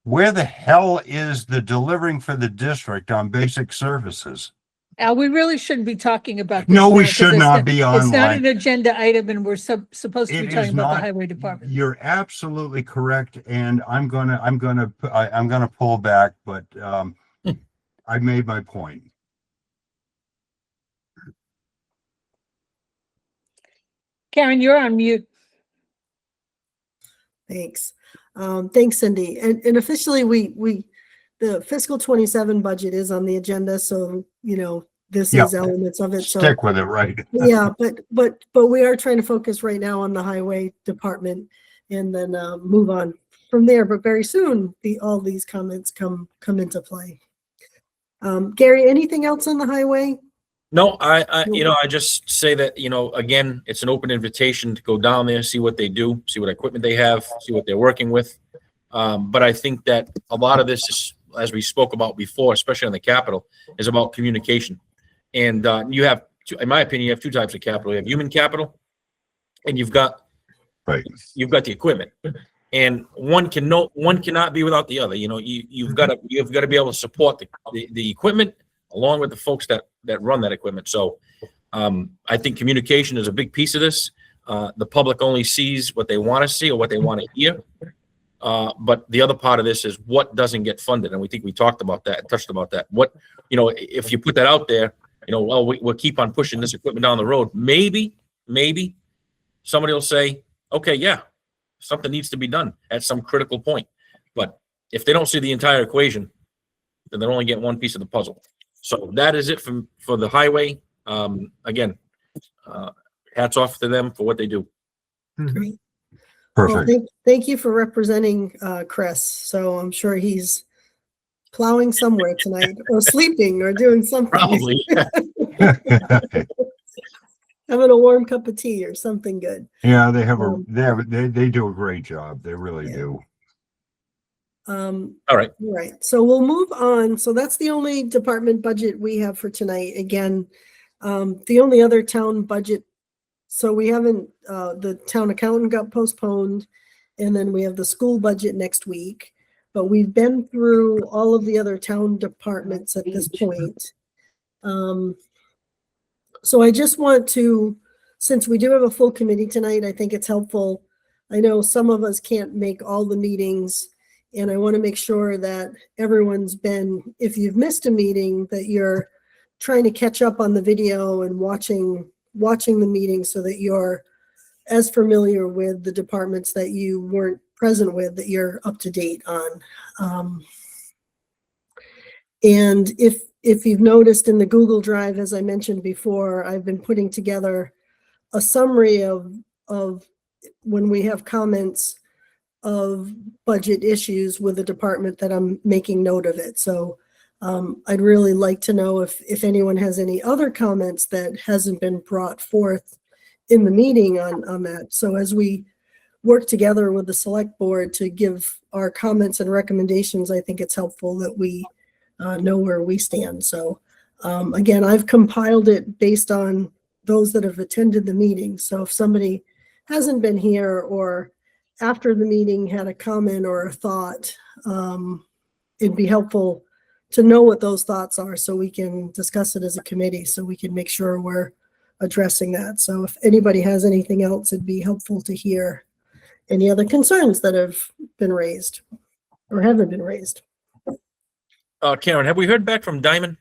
where the hell is the delivering for the district on basic services? Al, we really shouldn't be talking about this. No, we should not be online. It's not an agenda item, and we're supposed to be talking about the highway department. You're absolutely correct, and I'm gonna pull back, but I made my point. Karen, you're on mute. Thanks. Thanks, Cindy. And officially, the fiscal 27 budget is on the agenda, so this is elements of it. So stick with it, right? Yeah, but we are trying to focus right now on the highway department, and then move on from there. But very soon, all these comments come into play. Gary, anything else on the highway? No, I just say that, again, it's an open invitation to go down there, see what they do, see what equipment they have, see what they're working with. But I think that a lot of this is, as we spoke about before, especially on the capital, is about communication. And you have, in my opinion, you have two types of capital. You have human capital, and you've got the equipment. And one cannot be without the other. You've got to be able to support the equipment along with the folks that run that equipment. So I think communication is a big piece of this. The public only sees what they want to see or what they want to hear. But the other part of this is what doesn't get funded. And we think we talked about that, touched about that. What, if you put that out there, we'll keep on pushing this equipment down the road. Maybe somebody will say, okay, yeah, something needs to be done at some critical point. But if they don't see the entire equation, then they're only getting one piece of the puzzle. So that is it for the highway. Again, hats off to them for what they do. Great. Well, Perfect. thank you for representing Chris. So I'm sure he's plowing somewhere tonight or sleeping or doing something. Probably. Having a warm cup of tea or something good. Yeah, they do a great job. They really Yeah. do. All right. Right. So we'll move on. So that's the only department budget we have for tonight. Again, the only other town budget. So we haven't, the town accountant got postponed, and then we have the school budget next week. But we've been through all of the other town departments at this point. So I just want to, since we do have a full committee tonight, I think it's helpful. I know some of us can't make all the meetings, and I want to make sure that everyone's been, if you've missed a meeting, that you're trying to catch up on the video and watching the meeting so that you're as familiar with the departments that you weren't present with, that you're up to date on. And if you've noticed in the Google Drive, as I mentioned before, I've been putting together a summary of when we have comments of budget issues with the department, that I'm making note of it. So I'd really like to know if anyone has any other comments that hasn't been brought forth in the meeting on that. So as we work together with the select board to give our comments and recommendations, I think it's helpful that we know where we stand. So again, I've compiled it based on those that have attended the meeting. So if somebody hasn't been here or after the meeting had a comment or a thought, it'd be helpful to know what those thoughts are so we can discuss it as a committee, so we can make sure we're addressing that. So if anybody has anything else, it'd be helpful to hear any other concerns that have been raised or haven't been raised. Karen, have we heard back from Diamond?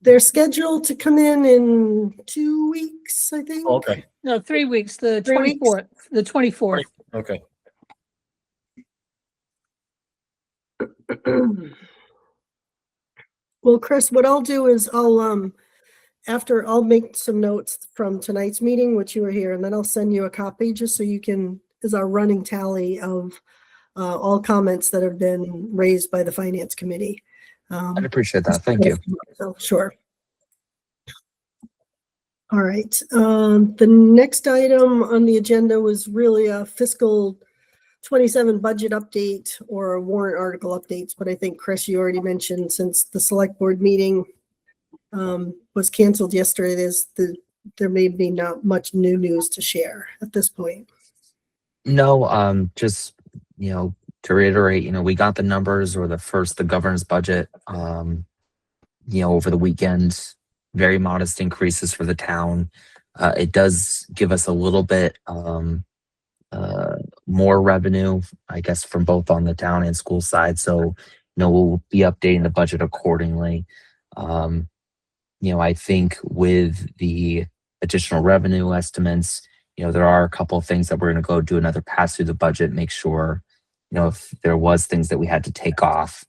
They're scheduled to come in 2 weeks, I think. Okay. No, 3 weeks, the 3 weeks? 24th, the 24th. Okay. Well, Chris, what I'll do is I'll make some notes from tonight's meeting, which you were here, and then I'll send you a copy just so you can, as our running tally of all comments that have been raised by the finance committee. I'd appreciate that. Thank you. So, sure. All right. The next item on the agenda was really a fiscal 27 budget update or a warrant article updates, but I think, Chris, you already mentioned, since the select board meeting was canceled yesterday, there may be not much new news to share at this point. No, just, to reiterate, we got the numbers or the governor's budget, over the weekend, very modest increases for the town. It does give us a little bit more revenue, I guess, from both on the town and school side. So, we'll be updating the budget accordingly. I think with the additional revenue estimates, there are a couple of things that we're going to go do another pass through the budget, make sure, if there was things that we had to take off,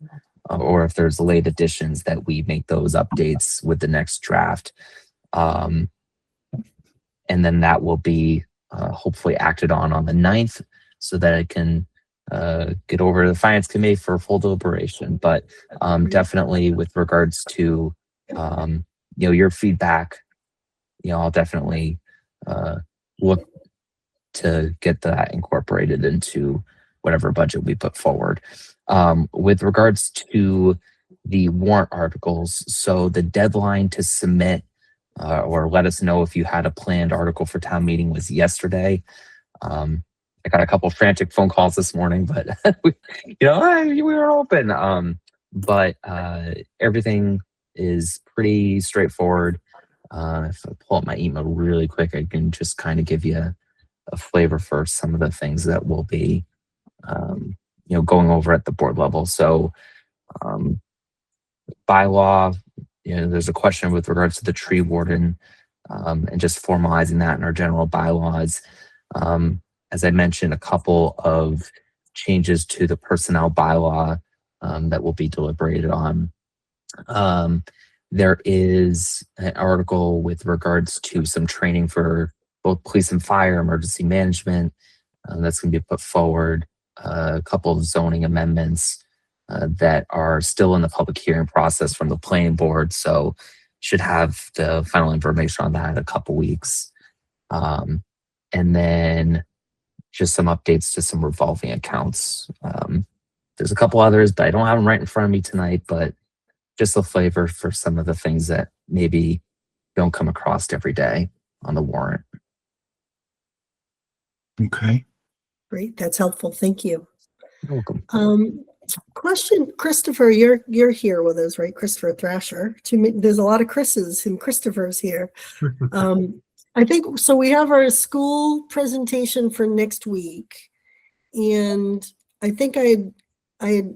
or if there's late additions, that we make those updates with the next draft. And then that will be hopefully acted on the 9th, so that it can get over to the finance committee for full deliberation. But definitely with regards to, your feedback, I'll definitely look to get that incorporated into whatever budget we put forward. With regards to the warrant articles, so the deadline to submit or let us know if you had a planned article for town meeting was yesterday. I got a couple of frantic phone calls this morning, but we were open. But everything is pretty straightforward. If I pull up my email really quick, I can just kind of give you a flavor for some of the things that will be going over at the board level. So bylaw, there's a question with regards to the tree warden, and just formalizing that in our general bylaws. As I mentioned, a couple of changes to the personnel bylaw that will be deliberated on. There is an article with regards to some training for both police and fire, emergency management, that's going to be put forward. A couple of zoning amendments that are still in the public hearing process from the planning board. So should have the final information on that in a couple weeks. And then just some updates to some revolving accounts. There's a couple others, but I don't have them right in front of me tonight, but just a flavor for some of the things that maybe don't come across every day on the warrant. Okay. Great, that's helpful. Thank you. You're welcome. Question, Christopher, you're here with us, right? Christopher Thrasher. There's a lot of Chris's and Christophers here. I think, so we have our school presentation for next week. And I think I had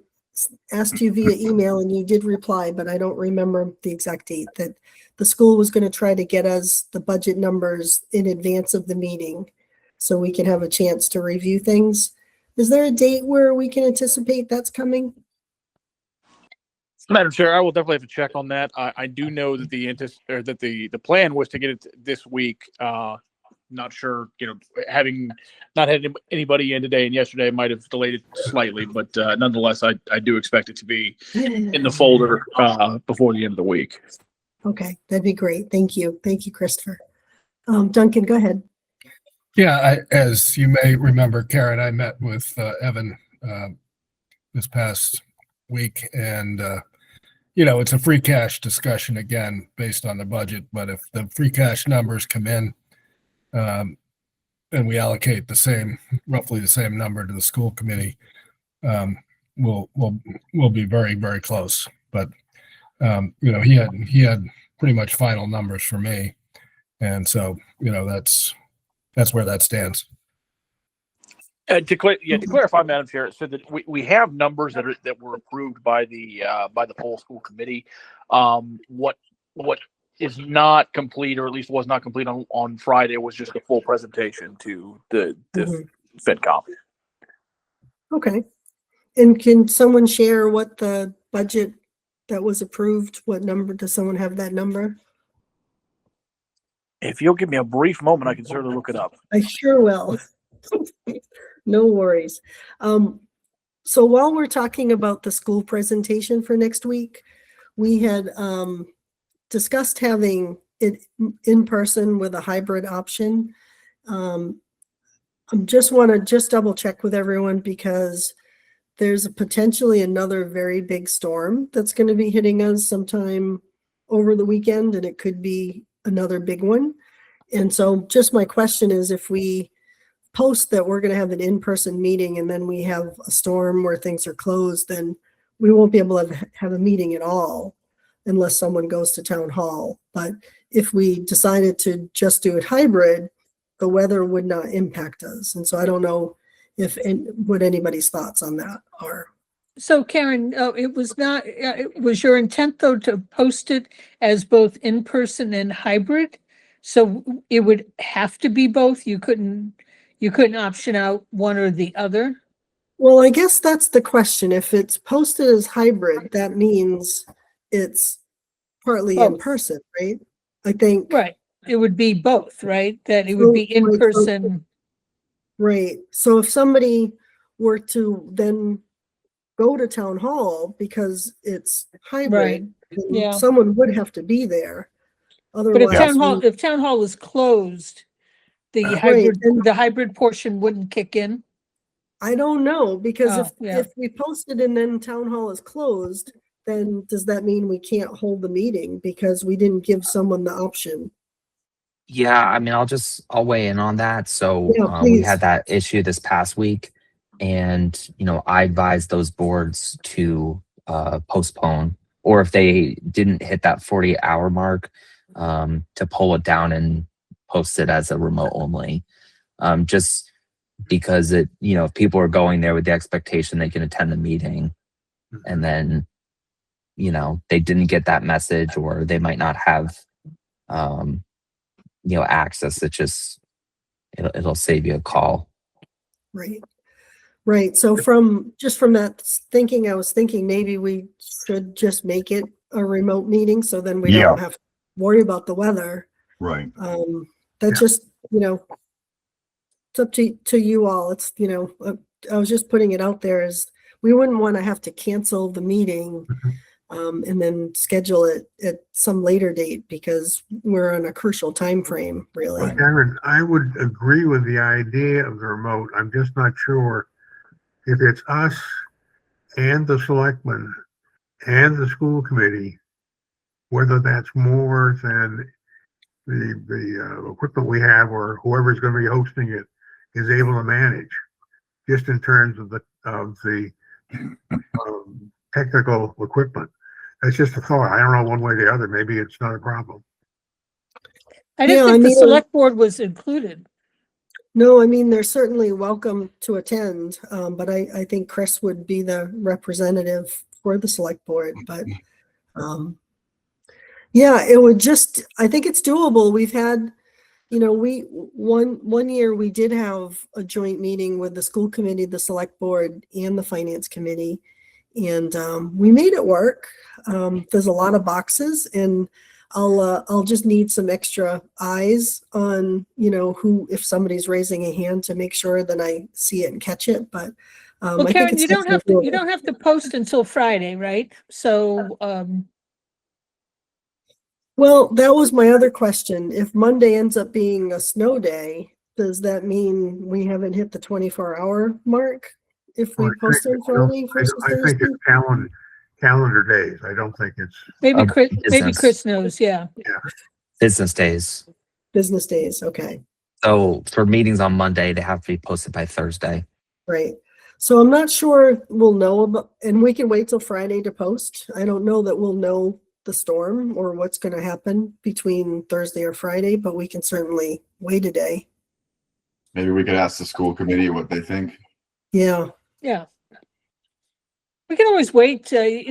asked you via email and you did reply, but I don't remember the exact date, that the school was going to try to get us the budget numbers in advance of the meeting so we can have a chance to review things. Is there a date where we can anticipate that's coming? Madam Chair, I will definitely have to check on that. I do know that the plan was to get it this week. Not sure, having not had anybody in today and yesterday might have delayed it slightly, but nonetheless, I do expect it to be in the folder before the end of the week. Okay, that'd be great. Thank you. Thank you, Christopher. Duncan, go ahead. Yeah, as you may remember, Karen, I met with Evan this past week, and it's a free cash discussion again based on the budget. But if the free cash numbers come in, and we allocate roughly the same number to the school committee, we'll be very, very close. But he had pretty much final numbers for me, and so that's where that stands. To clarify, Madam Chair, so that we have numbers that were approved by the full school committee. What is not complete, or at least was not complete on Friday, was just the full presentation to the FinCom. Okay. And can someone share what the budget that was approved, what number, does someone have that number? If you'll give me a brief moment, I can certainly look it up. I sure will. No worries. So while we're talking about the school presentation for next week, we had discussed having it in person with a hybrid option. I just want to double check with everyone because there's potentially another very big storm that's going to be hitting us sometime over the weekend, and it could be another big one. And so just my question is, if we post that we're going to have an in-person meeting and then we have a storm where things are closed, then we won't be able to have a meeting at all unless someone goes to town hall. But if we decided to just do it hybrid, the weather would not impact us. And so I don't know what anybody's thoughts on that are. So Karen, it was your intent though to post it as both in-person and hybrid? So it would have to be both? You couldn't option out one or the other? Well, I guess that's the question. If it's posted as hybrid, that means it's partly in person, right? I think. Right. It would be both, right? That it would be in person. Right. So if somebody were to then go to town hall because it's hybrid, Yeah. someone would have to be there. But Otherwise, if town hall is closed, the hybrid portion wouldn't kick in? I don't know, because Oh, yeah. if we posted and then town hall is closed, then does that mean we can't hold the meeting because we didn't give someone the option? Yeah, I mean, I'll weigh in on that. So Yeah, we please. had that issue this past week, and I advised those boards to postpone, or if they didn't hit that 48-hour mark, to pull it down and post it as a remote only. Just because if people are going there with the expectation they can attend the meeting, and then they didn't get that message, or they might not have access, it'll save you a call. Right. Right, so just from that thinking, I was thinking maybe we should just make it a remote meeting, so then we Yeah. don't have to worry about the weather. Right. That Yeah. just, it's up to you all. It's, I was just putting it out there as, we wouldn't want to have to cancel the meeting and then schedule it at some later date because we're on a crucial time frame, really. Right. Karen, I would agree with the idea of the remote. I'm just not sure if it's us and the selectmen and the school committee, whether that's more than the equipment we have or whoever's going to be hosting it is able to manage, just in terms of the technical equipment. That's just a thought. I don't know one way or the other. Maybe it's not a problem. I didn't Yeah, think the I mean- select board was included. No, I mean, they're certainly welcome to attend, but I think Chris would be the representative for the select board, but yeah, it would just, I think it's doable. We've had, one year we did have a joint meeting with the school committee, the select board, and the finance committee, and we made it work. There's a lot of boxes, and I'll just need some extra eyes on, if somebody's raising a hand to make sure that I see it and catch it, but Well, I think Karen, it's you don't definitely doable. have to post until Friday, right? So, Well, that was my other question. If Monday ends up being a snow day, does that mean we haven't hit the 24-hour mark if we Well, post on Friday versus I think Thursday? it's calendar days. I don't think it's. maybe Um, Chris, business. knows, yeah. Business days. Business days, okay. So for meetings on Monday, they have to be posted by Thursday. Right. So I'm not sure we'll know about, and we can wait till Friday to post. I don't know that we'll know the storm or what's going to happen between Thursday or Friday, but we can certainly wait a day. Maybe we could ask the school committee what they think. Yeah. Yeah. We can always wait, they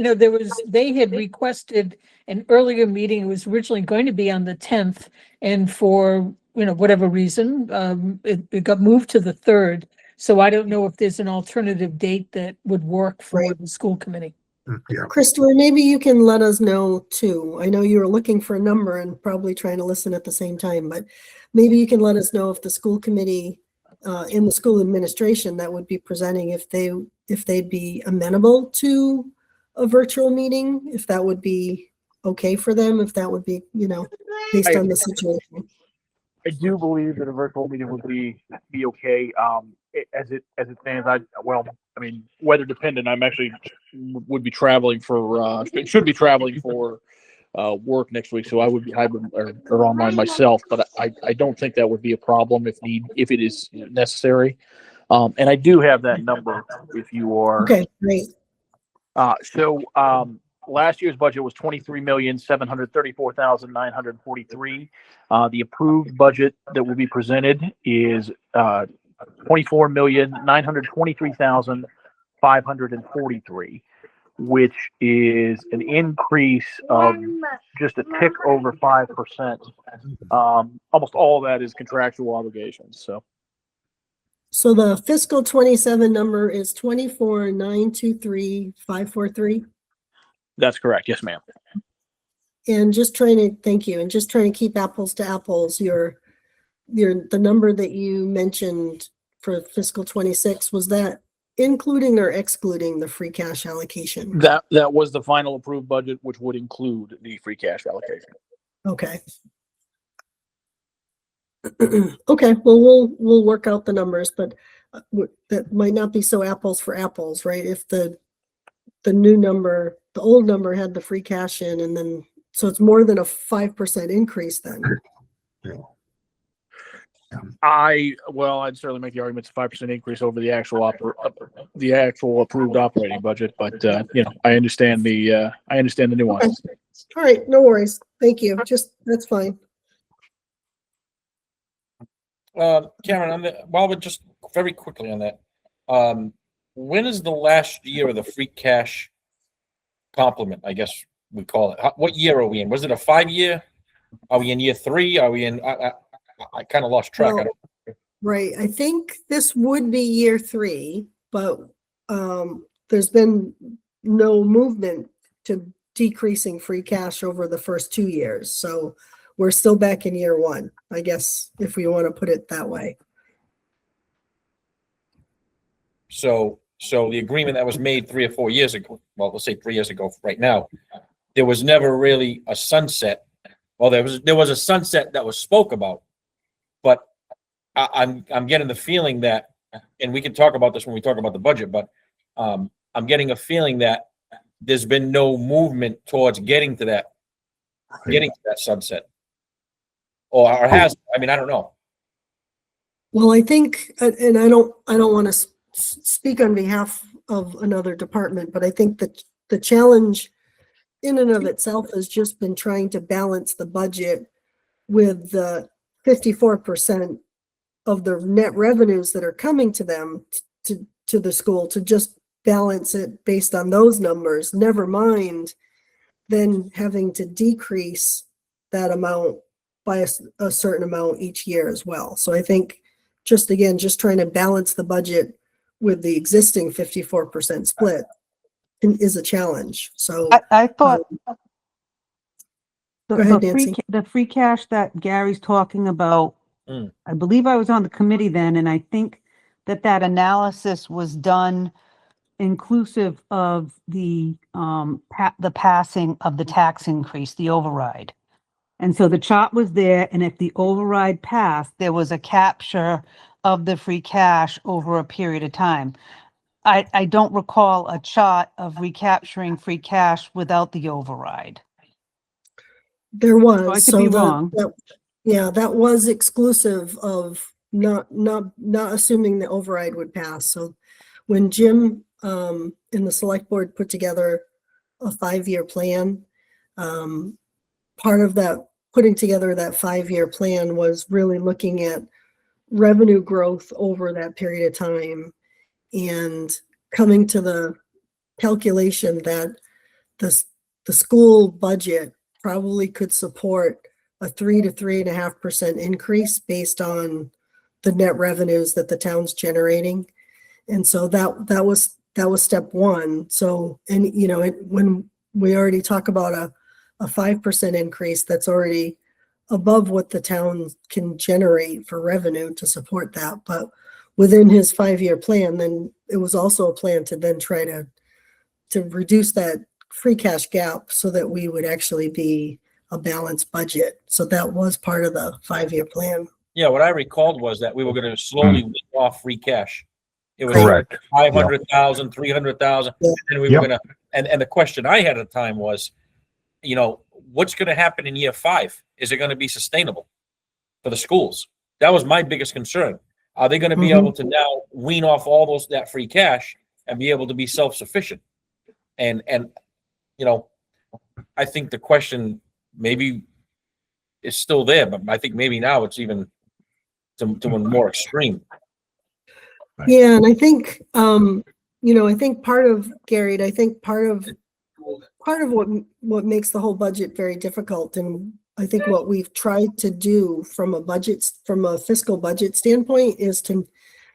had requested an earlier meeting. It was originally going to be on the 10th, and for, whatever reason, it got moved to the 3rd. So I don't know if there's an alternative date that would work for Right. the school committee. Yeah. Christopher, maybe you can let us know too. I know you were looking for a number and probably trying to listen at the same time, but maybe you can let us know if the school committee in the school administration that would be presenting, if they'd be amenable to a virtual meeting, if that would be okay for them, if that would be, based on the situation. I do believe that a virtual meeting would be okay. As it stands, weather dependent. I'm actually would be traveling should be traveling for work next week, so I would be hybrid or online myself. But I don't think that would be a problem if it is necessary. And I do have that number if you are. Okay, great. Last year's budget was $23,734,943. The approved budget that will be presented is $24,923,543, which is an increase of just a tick over 5%. Almost all of that is contractual obligations. So the fiscal 27 number is 24,923,543. That's correct. Yes, ma'am. And thank you. And just trying to keep apples to apples, the number that you mentioned for fiscal 26, was that including or excluding the free cash allocation? That was the final approved budget, which would include the free cash allocation. Okay. Okay, well, we'll work out the numbers, but that might not be so apples for apples, right? If the new number, the old number had the free cash in, and then, so it's more than a 5% increase then. I'd certainly make the argument it's a 5% increase over the actual approved operating budget, but I understand the nuance. All right, no worries. Thank you. That's fine. Karen, while we're just very quickly on that, when is the last year of the free cash complement, I guess we call it? What year are we in? Was it a 5-year? Are we in year 3? Are we in? I kind of lost track. Well, right. I think this would be year 3, but there's been no movement to decreasing free cash over the first 2 years. So we're still back in year one, I guess, if we want to put it that way. So the agreement that was made 3 or 4 years ago, well, let's say 3 years ago right now, there was never really a sunset. Well, there was a sunset that was spoke about, but I'm getting the feeling that, and we can talk about this when we talk about the budget, but I'm getting a feeling that there's been no movement towards getting to that sunset. Or has, I mean, I don't know. Well, I think, and I don't want to speak on behalf of another department, but I think that the challenge in and of itself has just been trying to balance the budget with the 54% of the net revenues that are coming to them, to the school, to just balance it based on those numbers, never mind then having to decrease that amount by a certain amount each year as well. So I think just trying to balance the budget with the existing 54% split is a challenge. So I thought go ahead, Nancy. the free cash that Gary's talking about, I believe I was on the committee then, and I think that analysis was done inclusive of the passing of the tax increase, the override. And so the chart was there, and if the override passed, there was a capture of the free cash over a period of time. I don't recall a chart of recapturing free cash without the override. There was. So I could be wrong. That was exclusive of not assuming the override would pass. So when Jim in the select board put together a 5-year plan, part of that putting together that 5-year plan was really looking at revenue growth over that period of time and coming to the calculation that the school budget probably could support a 3 to 3.5% increase based on the net revenues that the town's generating. And so that was step one. So, and when we already talk about a 5% increase, that's already above what the town can generate for revenue to support that. But within his 5-year plan, then it was also a plan to then try to reduce that free cash gap so that we would actually be a balanced budget. So that was part of the 5-year plan. Yeah, what I recalled was that we were going to slowly wean off free cash. It was Correct. 500,000, 300,000, Yeah. and we were going to. And the question I had at the time was, what's going to happen in year 5? Is it going to be sustainable for the schools? That was my biggest concern. Are they going to be able to now wean off all that free cash and be able to be self-sufficient? And I think the question maybe is still there, but I think maybe now it's even to a more extreme. Yeah, and I think I think part of Gary, I think part of what makes the whole budget very difficult, and I think what we've tried to do from a fiscal budget standpoint is to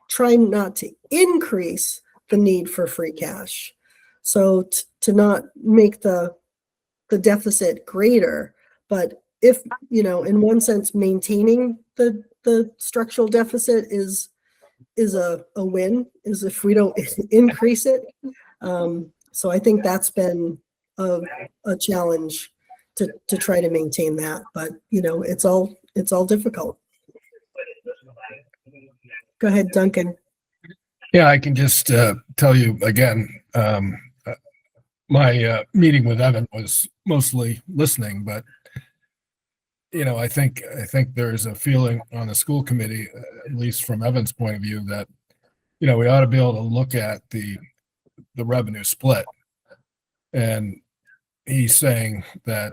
try not to increase the need for free cash. So to not make the deficit greater, but if, in one sense, maintaining the structural deficit is a win, is if we don't increase it. So I think that's been a challenge to try to maintain that, but it's all difficult. Go ahead, Duncan. Yeah, I can just tell you again, my meeting with Evan was mostly listening, but I think there's a feeling on the school committee, at least from Evan's point of view, that we ought to be able to look at the revenue split. And he's saying that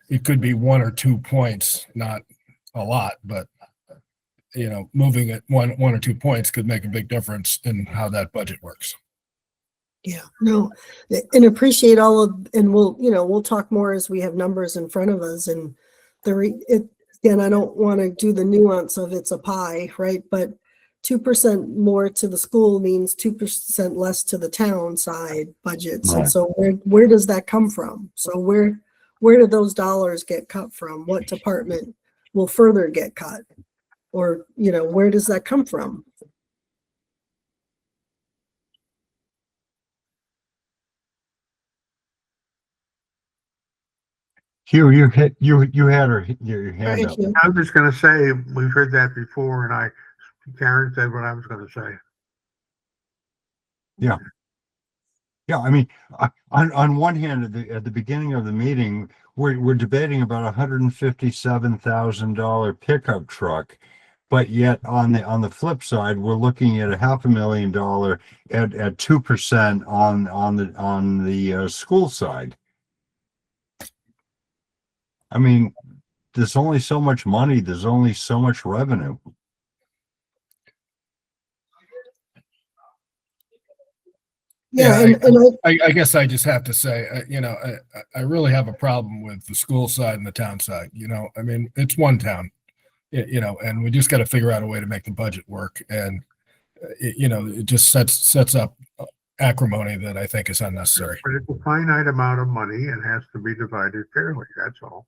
it could be 1 or 2 points, not a lot, but moving it 1 or 2 points could make a big difference in how that budget works. Yeah, no, and appreciate and we'll talk more as we have numbers in front of us. And again, I don't want to do the nuance of it's a pie, right? But 2% more to the school means 2% less to the town side budgets. And Right. so where does that come from? So where do those dollars get cut from? What department will further get cut? Or, where does that come from? Hugh, you had your hand Right, up. Hugh? I was just gonna say, we've heard that before, and Karen said what I was gonna say. Yeah, I mean, on one hand, at the beginning of the meeting, we're debating about $157,000 pickup truck, but yet on the flip side, we're looking at $500,000 at 2% on the school side. I mean, there's only so much money. There's only so much revenue. Yeah, Yeah, and I guess I just have to say, I really have a problem with the school side and the town side. I mean, it's one town, and we just got to figure out a way to make the budget work. And, it just sets up acrimony that I think is unnecessary. But it's a finite amount of money and has to be divided fairly, that's all.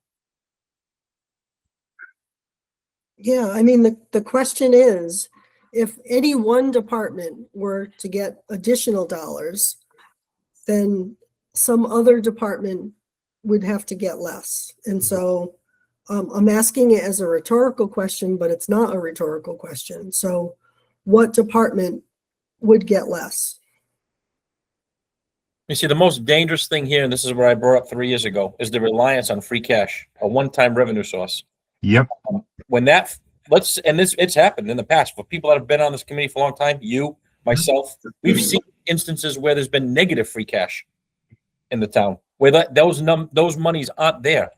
yeah, I mean, the question is, if any one department were to get additional dollars, then some other department would have to get less. And so I'm asking it as a rhetorical question, but it's not a rhetorical question. So what department would get less? You see, the most dangerous thing here, and this is where I brought up 3 years ago, is the reliance on free cash, a one-time revenue source. Yep. When that, it's happened in the past for people that have been on this committee for a long time, you, myself, we've seen instances where there's been negative free cash in the town, where those monies aren't there.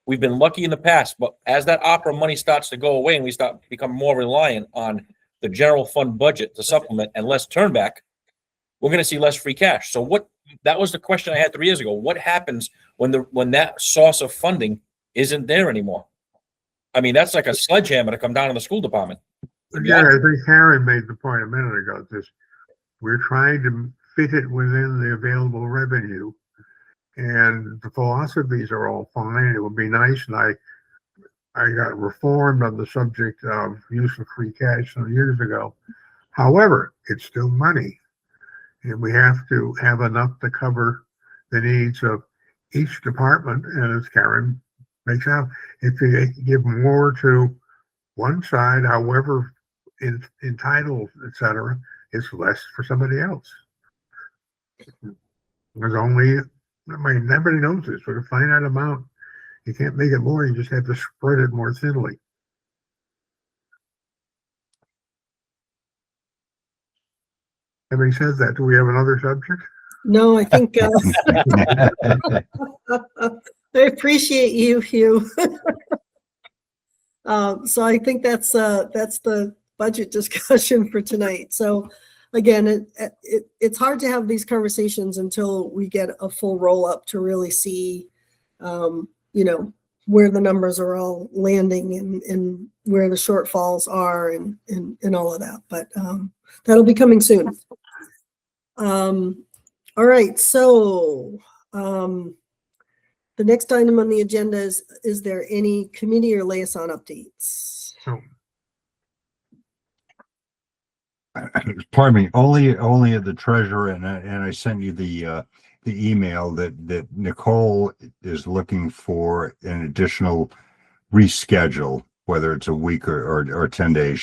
We've been lucky in the past, but as that opera money starts to go away and we start become more reliant on the general fund budget to supplement and less turnback, we're going to see less free cash. So that was the question I had 3 years ago. What happens when that source of funding isn't there anymore? I mean, that's like a sledgehammer to come down on the school department. Again, I think Karen made the point a minute ago, we're trying to fit it within the available revenue. And the philosophies are all fine. It would be nice, and I got reformed on the subject of use of free cash some years ago. However, it's still money. And we have to have enough to cover the needs of each department. And as Karen makes out, if you give more to one side, however entitled, etc., it's less for somebody else. There's only, everybody knows this, with a finite amount. You can't make it more, you just have to spread it more thinly. Having said that, do we have another subject? No, I think I appreciate you, Hugh. So I think that's the budget discussion for tonight. So again, it's hard to have these conversations until we get a full roll up to really see, where the numbers are all landing and where the shortfalls are and all of that. But that'll be coming soon. All right, so the next item on the agenda is there any committee or liaison updates? So, Pardon me, only at the treasurer, and I sent you the email that Nicole is looking for an additional reschedule, whether it's a week or 10 days.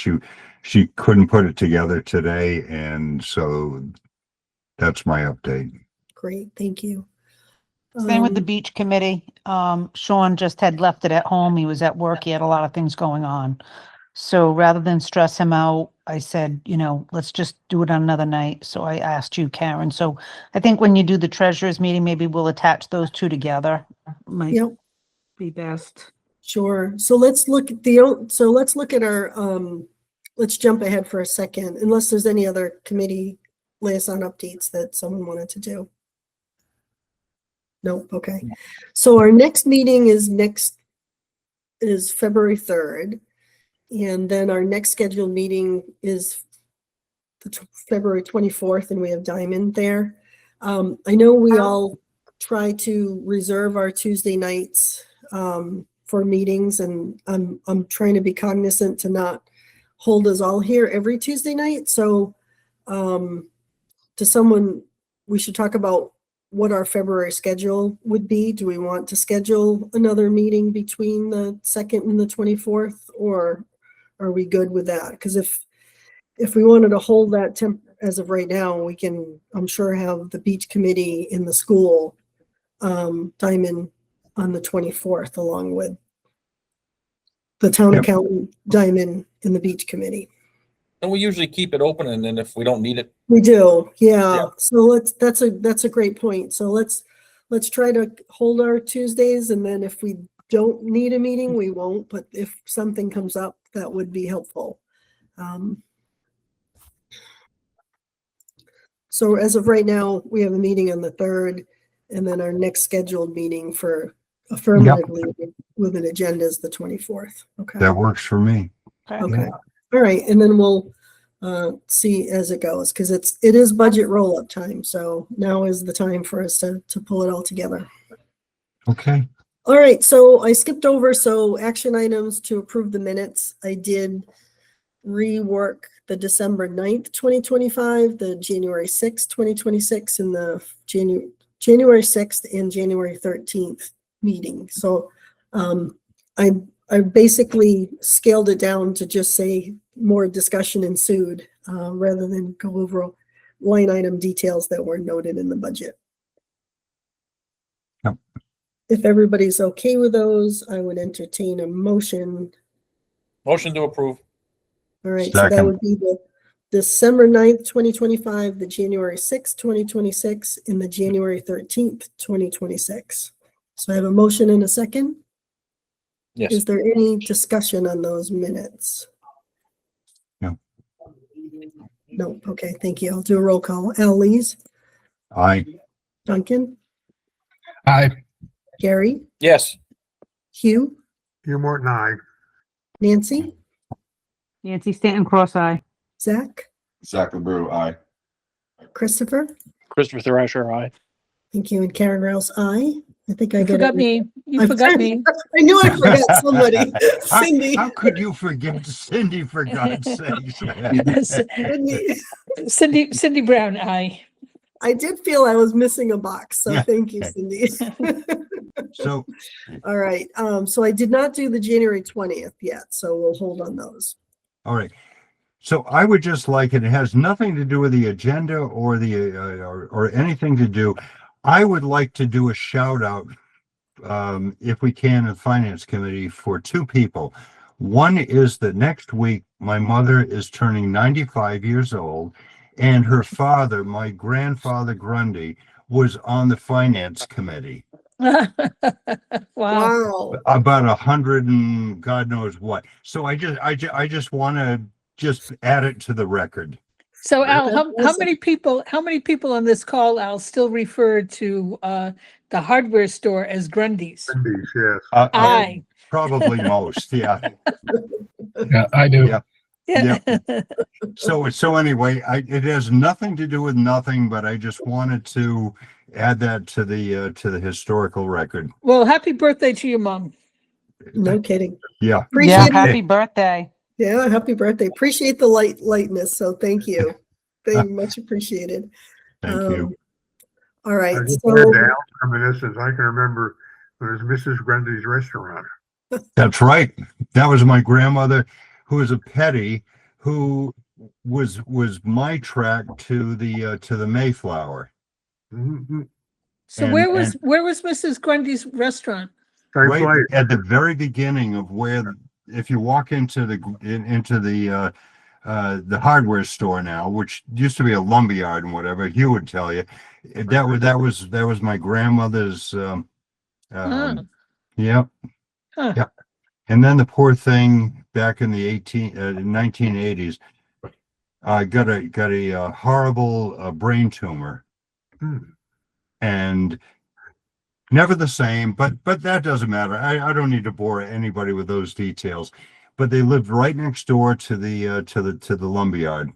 She couldn't put it together today, and so that's my update. Great, thank you. Same with the beach committee. Sean just had left it at home. He was at work. He had a lot of things going on. So rather than stress him out, I said, let's just do it on another night. So I asked you, Karen. So I think when you do the treasurers meeting, maybe we'll attach those two together. Might Yep, be best. sure. So let's look at our, let's jump ahead for a second, unless there's any other committee liaison updates that someone wanted to do. Nope, okay. So our next meeting is February 3rd. And then our next scheduled meeting is February 24th, and we have Diamond there. I know we all try to reserve our Tuesday nights for meetings, and I'm trying to be cognizant to not hold us all here every Tuesday night. So to someone, we should talk about what our February schedule would be. Do we want to schedule another meeting between the 2nd and the 24th, or are we good with that? Because if we wanted to hold that as of right now, we can, I'm sure, have the beach committee in the school Diamond on the 24th, along with the town Yep. accountant Diamond in the beach committee. And we usually keep it open, and then if we don't need it, We do, yeah. Yeah. So that's a great point. So let's try to hold our Tuesdays, and then if we don't need a meeting, we won't. But if something comes up, that would be helpful. So as of right now, we have a meeting on the 3rd, and then our next scheduled meeting for affirmatively with an agenda is the 24th. Okay. That works for me. Okay. All right. And then we'll see as it goes, because it is budget roll up time. So now is the time for us to pull it all together. Okay. All right. So I skipped over. So action items to approve the minutes. I did rework the December 9th, 2025, the January 6th, 2026, and the January 6th and January 13th meeting. So I basically scaled it down to just say more discussion ensued rather than go over line item details that were noted in the budget. Yep. If everybody's okay with those, I would entertain a motion. motion to approve. All right, so that Second. would be the December 9th, 2025, the January 6th, 2026, and the January 13th, 2026. So I have a motion and a second. Yes. Is there any discussion on those minutes? No. No, okay, thank you. I'll do a roll call. Al Lees, Aye. Duncan, Aye. Gary, Yes. Hugh, Hugh Morton, aye. Nancy, Nancy Stanton Cross Eye. Zach, Zach LeBrew, aye. Christopher, Christopher Thrasher, aye. thank you, and Karen Rouse, aye. I think I You get forgot it. me. You I'm forgot sorry. me. I knew I forgot somebody. Cindy. How could you forget Cindy, for God's sake? Cindy Brown, aye. I did feel I was missing a box, so Yeah. thank you, Cindy. So, All right, so I did not do the January 20th yet, so we'll hold on those. all right. So I would just like, it has nothing to do with the agenda or the, or anything to do. I would like to do a shout out, if we can, in the Finance Committee for two people. One is that next week, my mother is turning 95 years old, and her father, my grandfather Grundy, was on the Finance Committee. Wow. Wow. About 100 and God knows what. So I just want to just add it to the record. So Al, That's how awesome. many people on this call, Al, still refer to the hardware store as Grundy's? Cindy's, yes. Aye. Probably most, yeah. Yeah, I do. Yeah. Yeah. So anyway, it has nothing to do with nothing, but I just wanted to add that to the historical record. Well, happy birthday to your mom. No kidding. Yeah. Yeah, Appreciate it. happy birthday. Yeah, happy birthday. Appreciate the lightness, so thank you. Very much appreciated. Thank you. All right, I just so, had to have reminiscence. I can remember when it was Mrs. Grundy's restaurant. That's right. That was my grandmother, who was a petty, who was my track to the Mayflower. Mhm. So And- where was Mrs. Grundy's restaurant? Same Right place. at the very beginning of where, if you walk into the hardware store now, which used to be a lumberyard and whatever, Hugh would tell you, that was my grandmother's. Yep. Huh. Yep. And then the poor thing back in the 1980s, got a horrible brain tumor, Hmm. and never the same. But that doesn't matter. I don't need to bore anybody with those details. But they lived right next door to the lumberyard.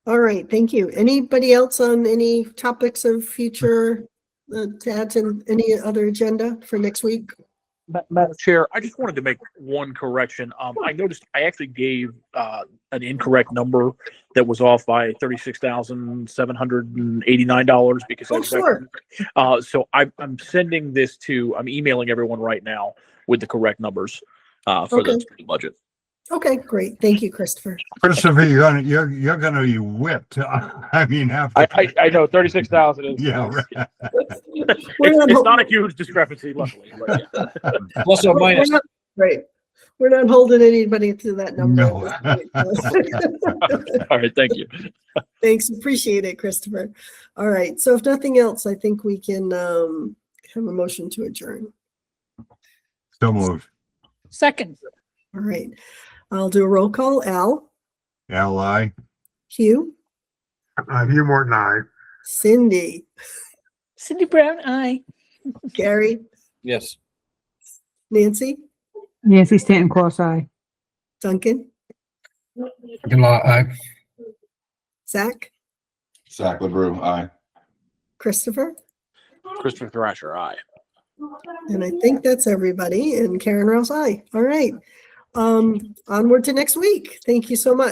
All right, thank you. Anybody else on any topics of future to add to any other agenda for next week? Madam Chair, I just wanted to make one correction. I noticed I actually gave an incorrect number that was off by $36,789 because I Oh, was sure. so I'm sending this to, I'm emailing everyone right now with the correct numbers for Okay. the school budget. Okay, great. Thank you, Christopher. Christopher, you're gonna be whipped. I mean, after. I know 36,000 is Yeah, right. it's not a huge discrepancy, luckily. But yeah. Plus or minus. Right. We're not holding anybody to that number. No. at this point. All right, thank you. Thanks, appreciate it, Christopher. All right, so if nothing else, I think we can have a motion to adjourn. So moved. Second, All right, I'll do a roll call. Al, Ally, Hugh, Hugh Morton, aye. Cindy, Cindy Brown, aye. Gary, Yes. Nancy, Nancy Stanton Cross Eye. Duncan, Aye. Zach, Zach LeBrew, aye. Christopher, Christopher Thrasher, aye. and I think that's everybody, and Karen Rouse, aye. All right. Onward to next week. Thank you so much.